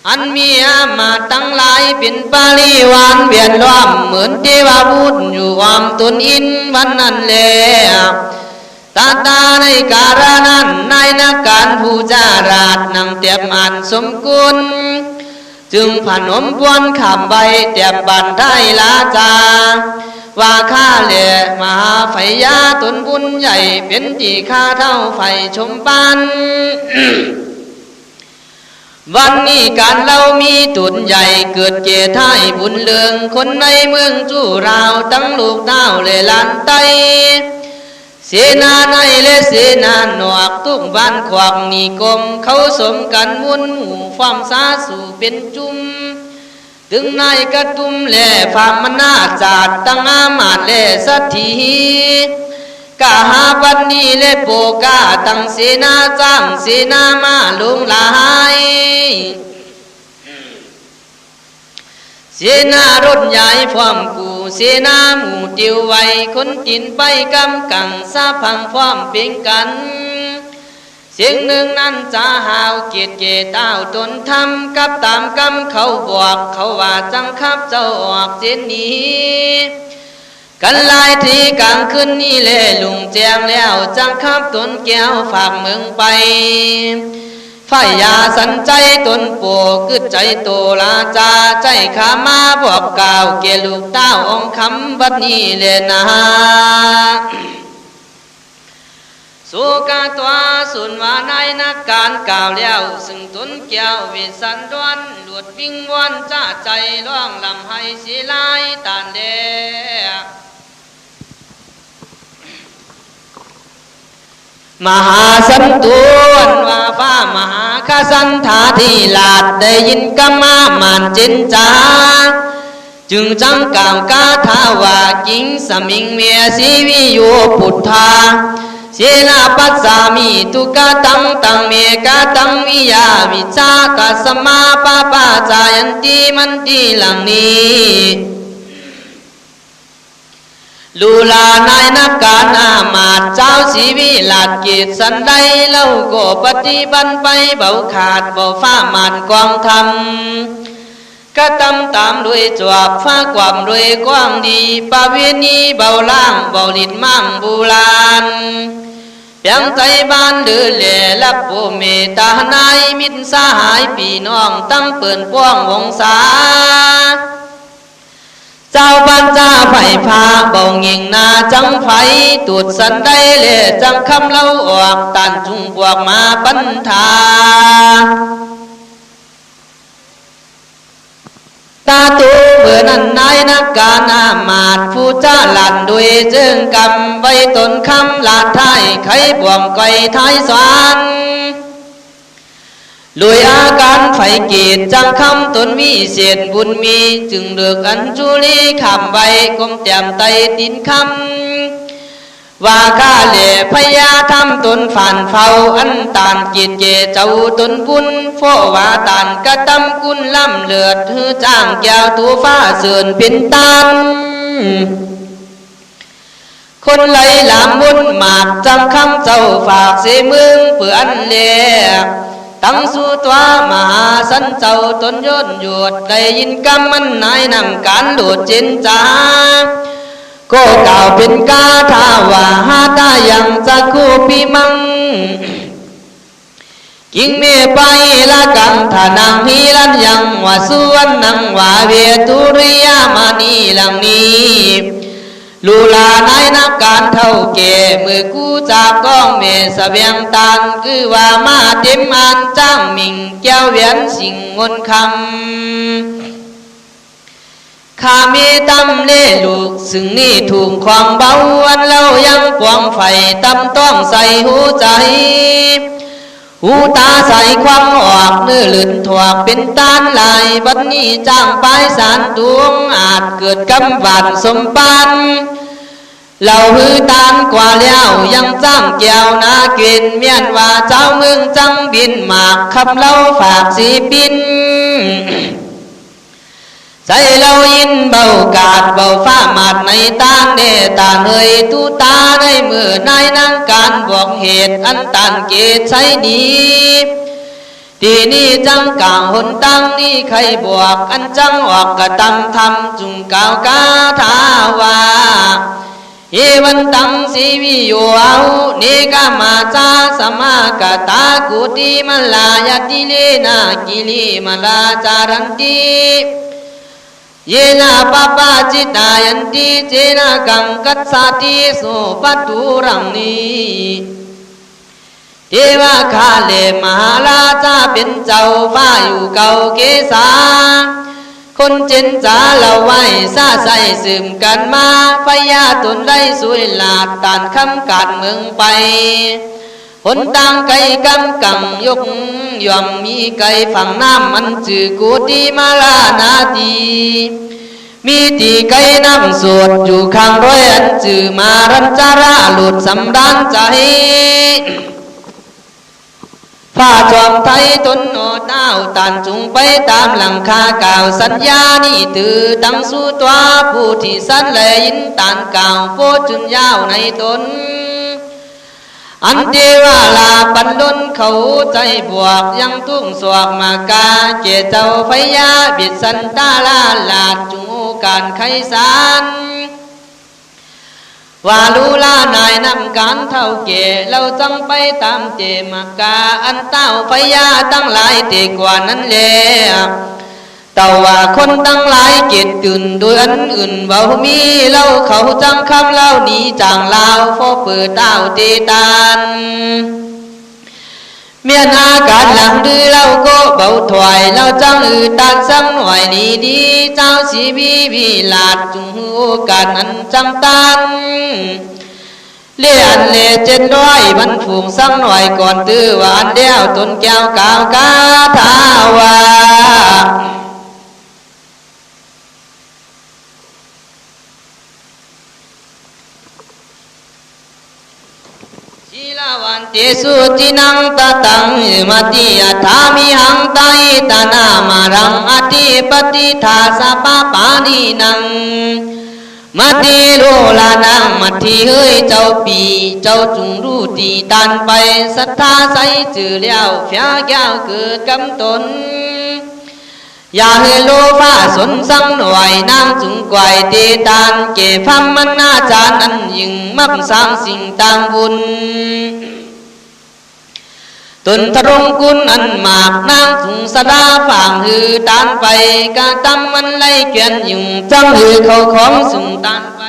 อันมีอามาตั้งหลายเป็นปาริวารเวียนล้อมเหมือนเทวบุตรอยู่อ้อมตนอินวันนั้นแลตาในการนั้นนายนักการผู้จาราดนั่งเตียบอ่านสมกุลจึงผนมพวนขำใบเตียบบันไทยลาจาว่าข้าเล่มหาไฟยาตนบุญใหญ่เป็นที่ข้าเท่าไฟชมปัน วันนี้การเรามีตุนใหญ่เกิดเกศไทยบุญเลืองคนในเมืองจู่ราวตั้งลูกเต้าเลยลานไตเสนาในและเสนาหนวกทุกบ้านขวากมีกลมเขาสมกันมุนหมู่ความสาสู่เป็นจุ่มถึงนายกระตุ้มแหล่ฟามมนาจาดตั้งอามาตแหล่สัตถีกาหาปันนีเลโปกาตั้งเสนาจ้างเสนามาลงลายเสนารถใหญ่พร้อมกูเสนาหมู่เตียวไว้คนตินไปกำกังซาพังพร้อมเพ่งกันเสียงหนึ่งนั้นจะหาวเกียรติเกเต้าตนทำกับตามกำเขาบอกเขาว่าจังคับเจ้าออกเจนนี้กันลายทีกลางคืนนี้เล่ลุงแจงแล้วจังคับตนแก้วฝากเมืองไปไฟยาสันใจตนโปกึดใจโตลาจาใจขามาบอกกล่าวเกลูกเต้าองคำบัดนี้เลนะสุกาตัวสุนวานายนักการกล่าวแล้วซึ่งตนแก้วเวสันดวนหลุดวิ่งวันจ้าใจร้องลำให้สีลายตานเดมหาสันตุนว่าฟ้ามหาคสันธาที่ลาดได้ยินกำมามานจินจาจึงจังกล่าวกาถาว่ากิงสมิงเมียสีวิโยพุทธาเสนาปัสสามิตุกะตังตังเมกะตังวิยาวิจากัสมาปะปะจายันติมันติหลังนี้ ลูลานายนักการอามาตเจ้าชีวิลาดเกียรติสันใดเล่าก็ปฏิบัติไปเบาขาดเบาฟ้ามันกองทำก็ตำตามด้วยจวบฟ้าความด้วยกว้างดีปาเวณีเบาล่างเบาลิดมั่งบูรานเพียงใจบ้านเดือเล่รับโอเมตาหนายมิตรสหายพี่น้องตั้งเปิ่นป้วงวงศาเจ้าบ้านจ้าไผ่พาเบาเงียงนาจังไฟตูดสันได้เล่จังคำเล่าออกตันจุงพวกมาปัญทาตาตูเบื่อนั้นนายนักการอามาตผู้จ้าหลันด้วยเจิงกำไว้ตนคำลาดไทยไข่บ่วงไก่ไทยสวรรค์ลุยอาการไฟเกตจังคำตนวิเศษบุญมีจึงเลือกอัญจุลีคำใบกลมแต้มไตตินคำว่าข้าเล่พยาทำตนฝันเฝ้าอันตานเกียรติเจเจ้าตนบุญโฟว่าตานกระตำกุลล่ำเลือดฮือจ้างแก้วตัวฟ้าเสื่อนเป็นตันคนไหลหลามมุนหมากจำคำเจ้าฝากเสมึงเปื่อนเล่ตั้งสู่ตัวมหาสันเจ้าตนย่นหยุดได้ยินกำมันนายนำการโดดเจนจ้าก็กล่าวเป็นกาถาว่าหาตายังจะคู่ปีมังกิงเมไปละกังทานังฮิรันยังว่าสุวรรณังว่าเวทุริยามานีลังนี้ลูลานายนักการเท่าเก่มือกู้จากกองเมสเบียงตานคือว่ามาเต็มอันจ้างมิงแก้วเวียนสิ่งงนคำข้ามีตำเล่ลูกซึ่งนี่ถูกความเบาวันเล่ายังปวงไฟตำต้องใส่หูใจหูตาใส่ความออกเนื้อหลื่นถวกเป็นตานลายบัดนี้จ้างปลายสารดวงอาจเกิดกำบานสมปันเหล่าหือตานกว่าแล้วยังจ้างแก้วนาเกณฑ์เมียนว่าเจ้าเมืองจังบินหมากคำเล่าฝากสีปินใจเรายินเบากาดเบาฟ้ามาดในตานเนตาเนยตูตาในมือนายนางการบอกเหตุอันตันเกตใช้ดีทีนี้จังกล่าวหนตั้งนี้ใครบอกอันจังออกกะตำทำจุงกล่าวกาถาว่าเอวันตังสีวิโยเอาเนกามาจาสมากตากุติมลายติเลนากิลิมลาจารันติเยนะปะปะจิตายันติเจนะกังกัสสติโสปัตุรังนีเทวะคาเลมหาราชาเป็นเจ้าฟ้าอยู่เก่าเกษาคนเจนจ๋าเราไว้ซาใส่สืมกันมาพยาตนได้สวยหลาดตานคำกาดเมืองไปหนต่างไกลกำกังยกย่อมมีไกลฝั่งน้ำมันจือกูตีมาลานาทีมีตีไกลน้ำสวดอยู่ข้างร้อยอันจือมารันจาราหลุดสำดานใจฝ้าจอมไทยตนโนดอ้าวตันจุงไปตามหลังคาเก่าสัญญานี่ตือตั้งสู่ตัวผู้ที่สันเลยยินตันเก่าโพจุนยาวในตนอันเทวาลาปันดนเขาใจบวกยังทุ่งสวกมากาเจเจ้าไฟยาบิดสันตาลาลาดจูการไขสารว่าลูลานายนำการเท่าเก่เราจังไปตามเจมากาอันเต้าไฟยาตั้งหลายเตกว่านั้นแลเต่าว่าคนตั้งหลายเกียรติตื่นโดยอันอื่นเบามีเล่าเขาจังคำเล่าหนีจางลาวฟอเปิดเต้าเตตานเมียนาการหลังดื้อเล่าก็เบาถอยเล่าจังตันสังหน่อยนี้ดีเจ้าสีบีบีลาดจุงหูการอันจังตันเลี้ยนเล่เจ็ดร้อยมันฝูงสังหน่อยก่อนตื้อหวานเดียวต้นแก้วกาวกาทาวาศิลาวันเตสุตินังตตังมติยถามิหังไตตานา มารังอธิปติทาสะปะปานีนัง มาทีโลลานางมาทีเฮ้ยเจ้าปีเจ้าจุงรู้ตีตานไปศรัทธาใส่จือแล้วเพียแก้วเกิดกำตนอย่าให้โลฟ้าสนสังหน่วยนางจุงไกวเตตานเก็บพัมมันนาจานันยิ่งมักสร้างสิ่งต่างบุญตนทรงกุลอันมากนางจุงสดาฝางหือตานไปกะตำมันไล่เกียนยุ่งจังหือเขาของสุ่งตานไป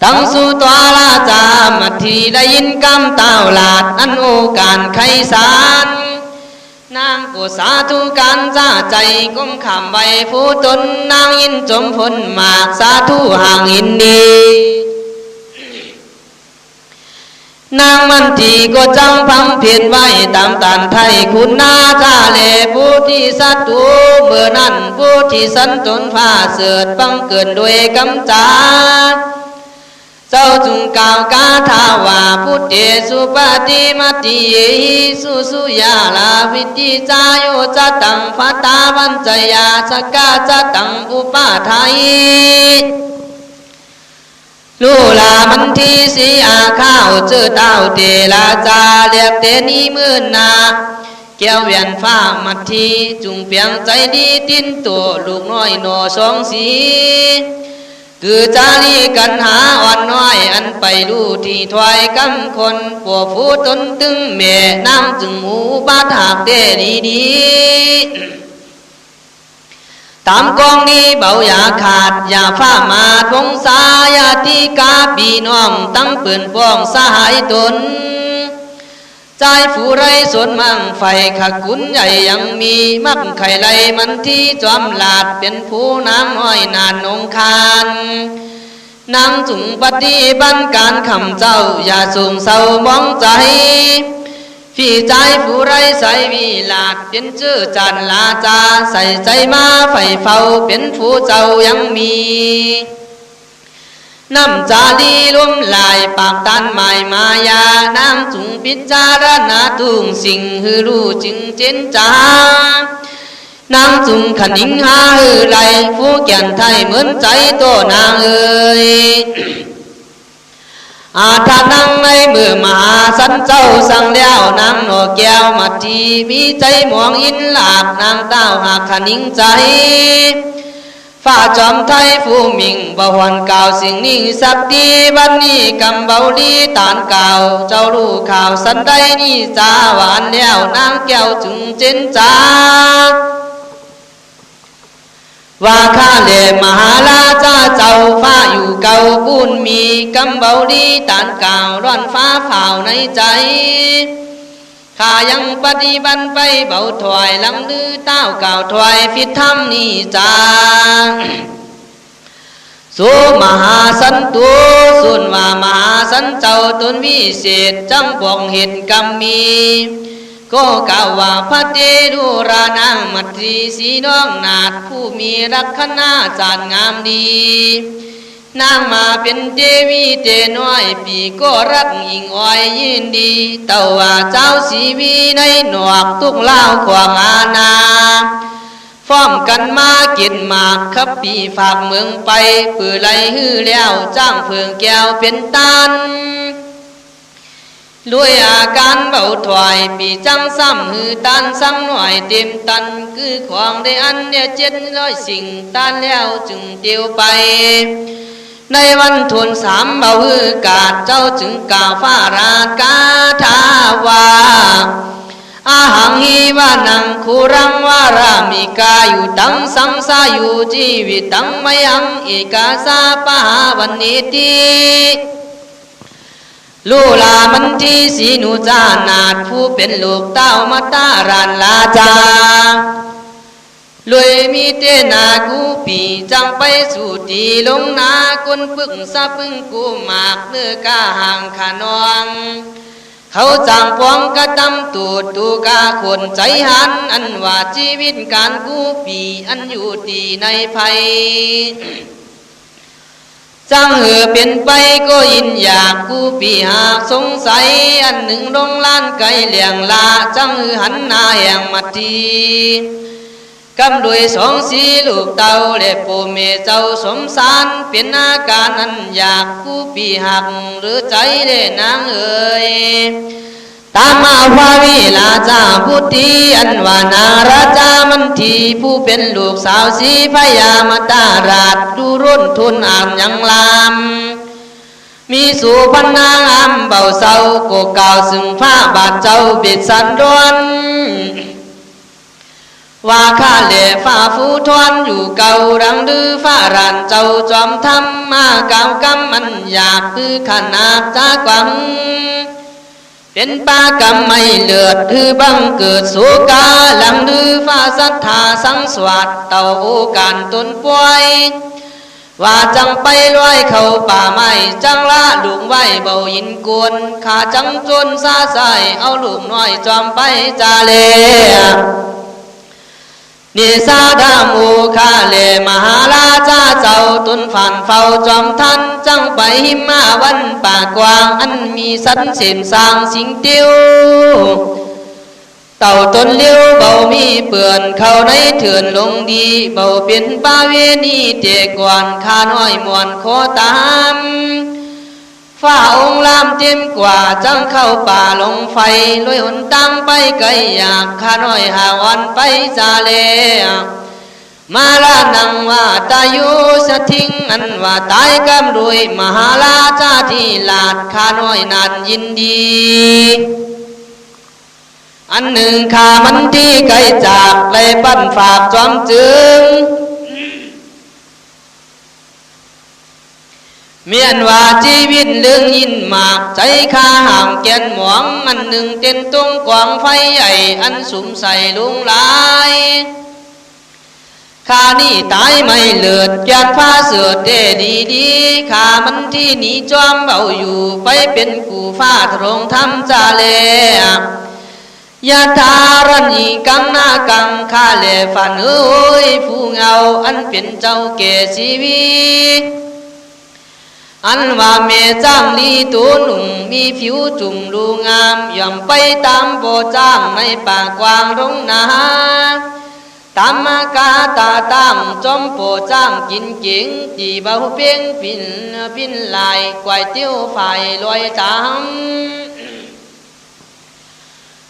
ตั้งสู่ตัวลาจามาทีได้ยินกำเต้าหลาดอันโอการไขสารนางก็สาธุการจ้าใจก้มขามใบผู้ตนนางยินจมพ้นหมากสาธุห่างอินดีนางมันทีก็จังพังเพียรไว้ตามตานไทยคุณนาจาเลผู้ที่สัตตูเมื่อนั้นผู้ที่สันตนผ้าเสือบังเกินด้วยกำจาเจ้าจุงกล่าวกาถาว่าพุทธสุปฏิมาติเยหิสุสุยาลาวิจิจายุจตังฟัตตาวัญจยาสกาจตังอุปาทายลูลามันทีสีอาข้าวเจอเต้าเตลาจาเรียบเตนีมื่นนาแก้วเวียนฟ้ามัดทีจุงเพียงใจดีติ้นตัวลูกน้อยหนอสองสีคือจารีกันหาอ่อนน้อยอันไปดูที่ถวายกำคนปวดผู้ตนตึงแม่น้ำจึงหมูบาถากเดดีดีตามกองนี้เบาอย่าขาดอย่าฟ้ามาทงสายาติกาปีน้องตั้งปืนป้องสหายตนใจผู้ไรสวนมั่งไฟขักกุนใหญ่ยังมีมักไข่ไลมันที่จอมหลาดเป็นผู้น้ำน้อยนานนงคานนางจุงปฏิบัติการคำเจ้าอย่าสูงเศร้ามองใจพี่ใจผู้ไรใส่วิลาดเป็นชื่อจันลาจาใส่ใจมาไฟเฝ้าเป็นผู้เจ้ายังมีน้ำจาลีล้มลายปากตันหมายมายานางจุงพิจารณาตุงสิ่งฮือรู้จึงเจนจานางจุงขันหิงหาฮือไหลผู้แก่นไทยเหมือนใจตัวนางเอ่ยอาทานังในเมื่อมหาสันเจ้าสั่งแล้วนางหนอแก้วมาทีมีใจมองอินหลากนางเต้าหากขันหิงใจฝ่าจอมไทยผู้มิงบ่หวนกล่าวสิ่งนี้สักดีบัดนี้กำเบาลีตานกล่าวเจ้ารู้ข่าวสันใดนี่จ้าหวานแล้วนางแก้วจึงเจนจ้าว่าข้าเลมหาราชาเจ้าฟ้าอยู่เก่าบุญมีกำเบาลีตานกล่าวร้อนฟ้าเผาในใจข้ายังปฏิบัติไปเบาถอยลังลือเต้าเก่าถอยฟิตธรรมนี่จ้าสุมหาสันตุสุนว่ามหาสันเจ้าตนวิเศษจำปองเหตุกรรมมีก็กล่าวว่าพระเจดุรานางมัตรีสีน้องนาดผู้มีรักขณาจาดงามดีนางมาเป็นเทวีเตน้อยปีก็รักยิงอ้อยยินดีเต่าว่าเจ้าสีวีในหนวกทุกเล่าขวางอาณาฟ้อมกันมากินหมากขับปีฝากเมืองไปปือไหลฮือแล้วจ้างเฟืองแก้วเป็นตันด้วยอาการเบาถอยปีจังซ้ำหือตันซ้ำหน่อยเต็มตันคือของได้อันเนี่ย700สิ่งตันแล้วจึงเดียวไปในวันทุน3เบาฮือกาดเจ้าจึงกล่าวฟ้ารากาถาว่าอาหังหิวานังคุรังวารามิกาอยู่ตังสังสาอยู่ชีวิตตังมยังเอกาสาปหาวันนิติลูลามันทีสีนุจานาดผู้เป็นลูกเต้ามาตารานลาจาเลยมีเตนากูปีจังไปสู่ตีลงนาคนปึกซาปึงกูหมากเนื้อกาห่างขานองเขาจางป้องกระตำตูดตูกาคนใจหันอันว่าชีวิตการกูปีอันอยู่ตีในภัยจังเป็นไปก็ยินอยากกูปีหากสงสัยอันหนึ่งลงล้านไกลเลี่ยงลาจังหันหน้าแห่งมัดทีก กำด้วยสองสีลูกเต่าและปู่เมเจ้าสมสารเป็นอาการอันอยากผู้ปีหักหรือใจเด่นางเอ๋ยตามมาพาวิลาจาพุทธีอันว่านาราจามันทีผู้เป็นลูกสาวสีพญามตาราชดูรุ่นทุนอ่านยังลามมีสู่พันนางอำเบาเศร้าโกเก่าซึ่งผ้าบาดเจ้าบิดสันดวนว่าข้าเหล่ฝ่าฟูทวนอยู่เก่าดังดื้อฝ่ารานเจ้าจอมทำมาเก่ากำมันอยากคือขนาดจากวังเป็นปากรรมไม่เลือดคือบังเกิดสุกาหลังดื้อฝ่าศรัทธาสังสวัสดเต่าโอการตนป่วยว่าจังไปลอยเข้าป่าไม้จังละลูกไว้เบายินกวนขาจังจนซาใสเอาลูกน้อยจอมไปจาเลนิสาดามูคาเลมหาราชาเจ้าตุนฝันเฝ้าจอมทันจังไปหิมาวันป่ากวางอันมีสันเสมสร้างสิงติวเต่าตนเลี้ยวเบามีเปื่อนเข้าในเถื่อนลงดีเบาเป็นป้าเวนีเจกวนข้าน้อยมวนโคตามฝ้าองค์ลามเต็มกว่าจังเข้าป่าลงไฟลอยหนตั้งไปไกลอยากข้าน้อยหาวันไปจาเลมาลานังว่าตายุสทิ้งอันว่าตายกำรวยมหาราชาที่ลาดข้าน้อยนานยินดีอันหนึ่งข้ามันที่ไกลจากเลยปั้นฝากจอมจึงเมียนว่าชีวิตเรื่องยินมากใจข้าห่างแก่นหมองอันหนึ่งเต็นตรงกวางไฟใหญ่อันสุมใส่ลุงลายข้านี่ตายไม่เลือดแก่นผ้าเสือเดดีดีข้ามันที่หนีจอมเบาอยู่ไปเป็นกูฟ้าทรงทำจาเลยาทารณีกังนากังข้าเลฝันเอ้ยผู้เงาอันเป็นเจ้าเกชีวีอันว่าเมจ้างลีตัวหนุ่มมีผิวจุ่มดูงามย่อมไปตามโบจ้างในป่ากวางรงนาตามมากาตาตั้งจอมโปจ้างกินเก่งจีเบาเพียงพินลายกวายเตี้ยวฝ่ายลอยจัง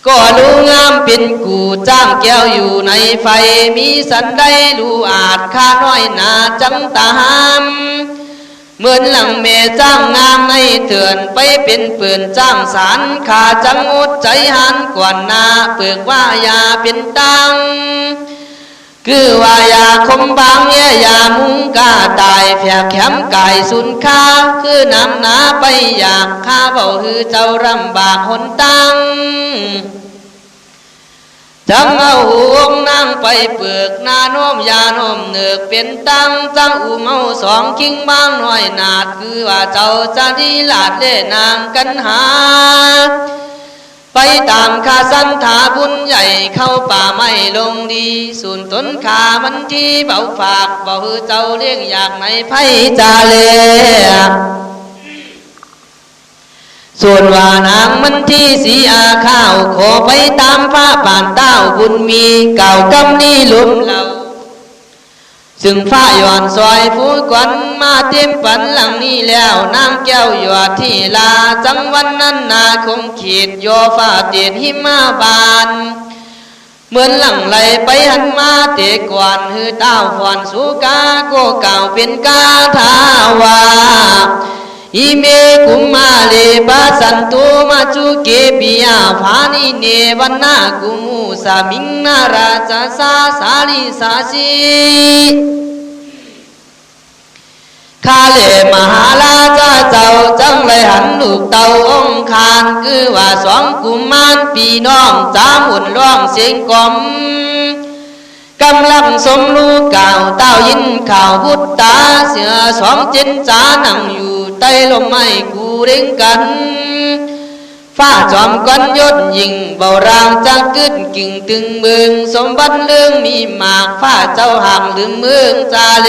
ก็ลูงามเป็นกูจ้างแก้วอยู่ในไฟมีสันได้ลูอาจข้าน้อยนาจังตามเหมือนหลังเมจ้างงามในเถื่อนไปเป็นปืนจ้างสารขาจังอุดใจหันกวนนาเปลือกว่ายาเป็นตังคือว่ายาคมบางยามุงกาตายแผลแขมกายสุนค่าคือนำนาไปอยากข้าเบาฮือเจ้ารำบากหนตังจังเอาห่วงนั่งไปเปลือกนาโน้มยาโน้มเนือกเป็นตังจังอูเมาสองคิงบางหน่อยนาดคือว่าเจ้าจะดีลาดเล่นางกันหาไปตามข้าสันถาบุญใหญ่เข้าป่าไม่ลงดีส่วนต้นขามันที่เบาฝากเบาฮือเจ้าเลี้ยงอยากในไผ่จาเลส่วนว่านางมันที่สีอาข้าวขอไปตามฟ้าป่านเต้าบุญมีเก่ากำนี้ลุ่มเหล่าซึ่งฟ้าหย่อนซอยฟูกวนมาเต็มฝันหลังนี้แล้วนางแก้วหยอดที่ลาจังวันนั้นนาคงขีดโยฟ้าเตียนหิมาบานเหมือนหลังไหลไปหันมาเตะกวนฮือเต้าฟอนสุกาโกเก่าเป็นกาทาวาอิเมกุมาเลปะสันตุมาจุเกปิยาภานิเนวันนากุมุสามิงนาราชาสาสาลิสาสีข้าเลมหาราชาเจ้าจังเลยหันลูกเต่าองคานคือว่าสองกุมารพี่น้องจามุ่นร้องเสียงกล่อมกำลังสมลูกก่าวเต้ายินข่าวพุทธาเสือสองเจนจานั่งอยู่ใต้ลมไม้กูเร่งกันฟ้าจอมกันยศยิงเบารางจักกึดกิ่งตึงเมืองสมบัติเรื่องมีหมากฟ้าเจ้าห่างลืมเมืองจาเล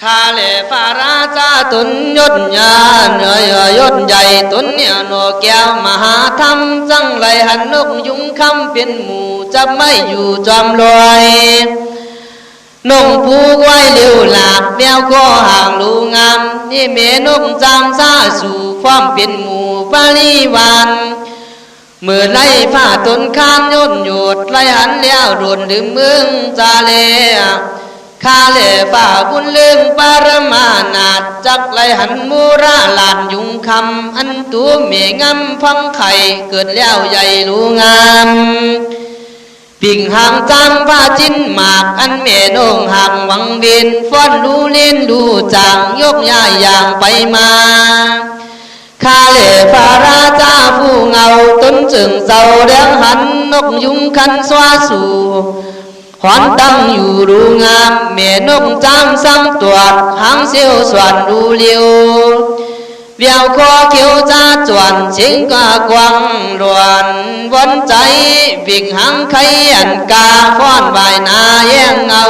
ข ข้าแลพระราชาตุนยศญาเหนือยศใหญ่ตุนเนี่ยโนแก้วมหาธรรมจังไรหันนกยุงคำเป็นหมู่จะไม่อยู่จอมลอยนกผูกไว้เลี้ยวหลากแมวก็ห่างลูงามนี่เมนกจามซาสู่ความเป็นหมู่ปริวานเมื่อไล่ผ้าตนข้ามย่นโยดไล่หันแล้วโดนดื่มเมืองจาเลข้าเล่ฝ่าบุญเลื่องปารมานาดจักไล่หันมูระลานยุงคำอันตัวเมงำฟังไข่เกิดแล้วใหญ่ลูงามปิ่งหางจำผ้าจิ้นหมากอันเมนงห่างหวังเวียนฟ้อนดูเล่นดูจางยกย้ายอย่างไปมาข้าเล่พระราชาผู้เงาต้นจึงเจ้าเลี้ยงหันนกยุงคันสวาสู่หอนตั้งอยู่ดูงามแม่นกจามซ้ำตรวจหางเสียวสวนดูเลียวเวียวคอเขียวจ้าจวนเสียงกากวังรวนวนใจวิ่งหางไข่อันกาฟ้อนใบนาแย่งเงา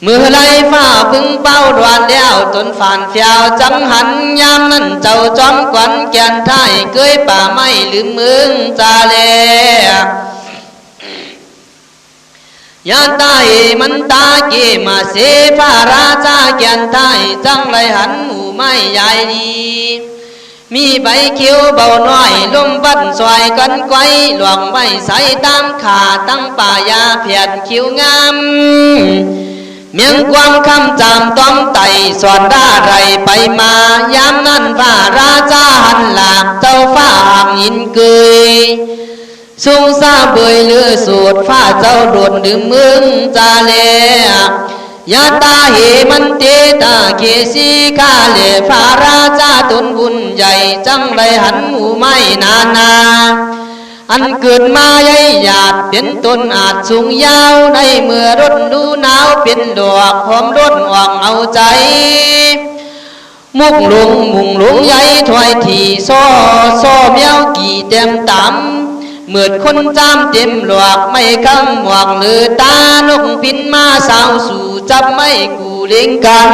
มือไล่ฟ้าพึ่งเป้าดวนแล้วตนฝานเฟียวจังหันยามนั้นเจ้าจอมกวนแก่นไทยเกยป่าไม่ลืมเมืองจาเลยาตามันตาเกมาเสพาราชาแก่นไทยจังไรหันหมู่ไม่ใหญ่ดีมีใบเขียวเบาน้อยลมบัดซอยกันไกวหลวงไว้ใส่ตามขาตั้งป่ายาเพียดคิวงามเมียงกวางคำจามต้อมไตสอนด่าไรไปมายามนั้นพาราชาหันหลากเจ้าฟ้าห่างยินเกยสุงซาเบยเลือสูดฟ้าเจ้าโดนดื่มมึงจาเลยาตาเหมันเตตาเกสีกาเลพาราชาตนบุญใหญ่จังไรหันหมู่ไม่นาอันเกิดมาใหญ่หยาดเป็นต้นอาจสูงยาวในเมื่อรถดูหนาวเป็นดอกหอมรถหวังเอาใจมุงลุงใหญ่ถอยทีซ้อเมียวกี่เต็มตำเมื่อคนจามเต็มหลอกไม่คำหวังเลือตานกพินมาสาวสู่จับไม่กูเลี้ยงกัน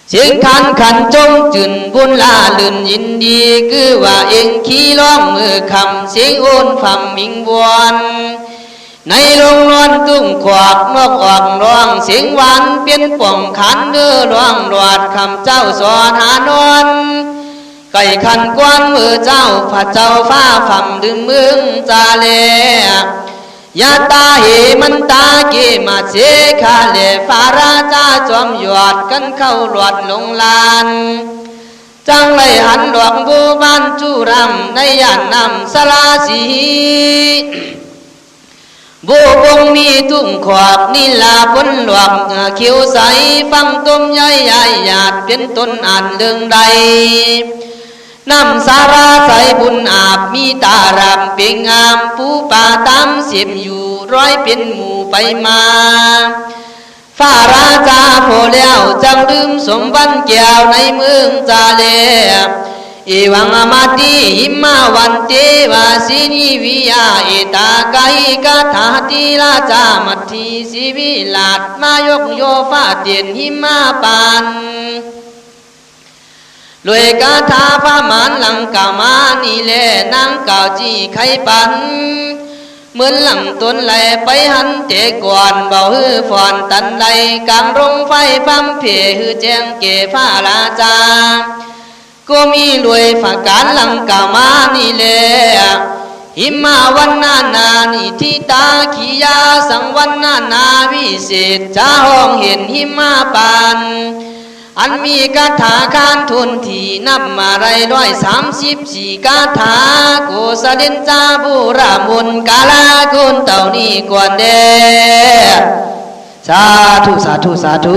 เสียงขันจงจืนบุญลาลื่นยินดีคือว่าเองขี้ร้องมือคำเสียงโอนฟังมิงวนในโรงนอนตุ้งขวากนกออกร้องเสียงหวานเปลี่ยนป่องขันเดือร้องหลอดคำเจ้าสอนหานอนไก่ขันกวนมือเจ้าพระเจ้าฟ้าฝั่งดึงเมืองจาเลยาตาเหมันตาเกมาเสคาเลฟาราชาจอมหยอดกันเข้าหลอดลงลานจังไรหันดอกบูบานจูรำในย่านนำสลาสีบูบงมีตุ้งขวากนิลาพ้นหลวงเขียวใสฟังต้มย่อยใหญ่หยาดเป็นต้นอ่านเรื่องใดน้ำสาราใสบุญอาบมีตารำเป่งงามผู้ป่าตามเสียมอยู่ร้อยเป็นหมู่ไปมาฟ้าราชาพอแล้วจังลืมสมบันแก้วในเมืองจาเลเอวังอมาติหิมมาวันเตวาสินิวิยาเอตากาหิกาถาติราชามัทธิสิวิลาดมายกโยฟ้าเตียนหิมมาปานรวยกาถาพระมานหลังกามานีเลนางเก่าจีไข่ปันเหมือนหลังต้นไหลไปหันเตะก่อนเบาฮือฟอนตันใดกลางรงไฟฟัมเพฮือแจ้งเกฟ้าราจาก็มีรวยฝากการหลังกามานีเลหิมมาวันนานิทิตาขียาสังวันนาวิเศษจ้าห้องเห็นหิมมาปานอันมีคาถาคานทุนที่นับมาไร134คาถาโกสลินจาบุรามุนกาลาคุณเต่านี้กวนเดสาธุ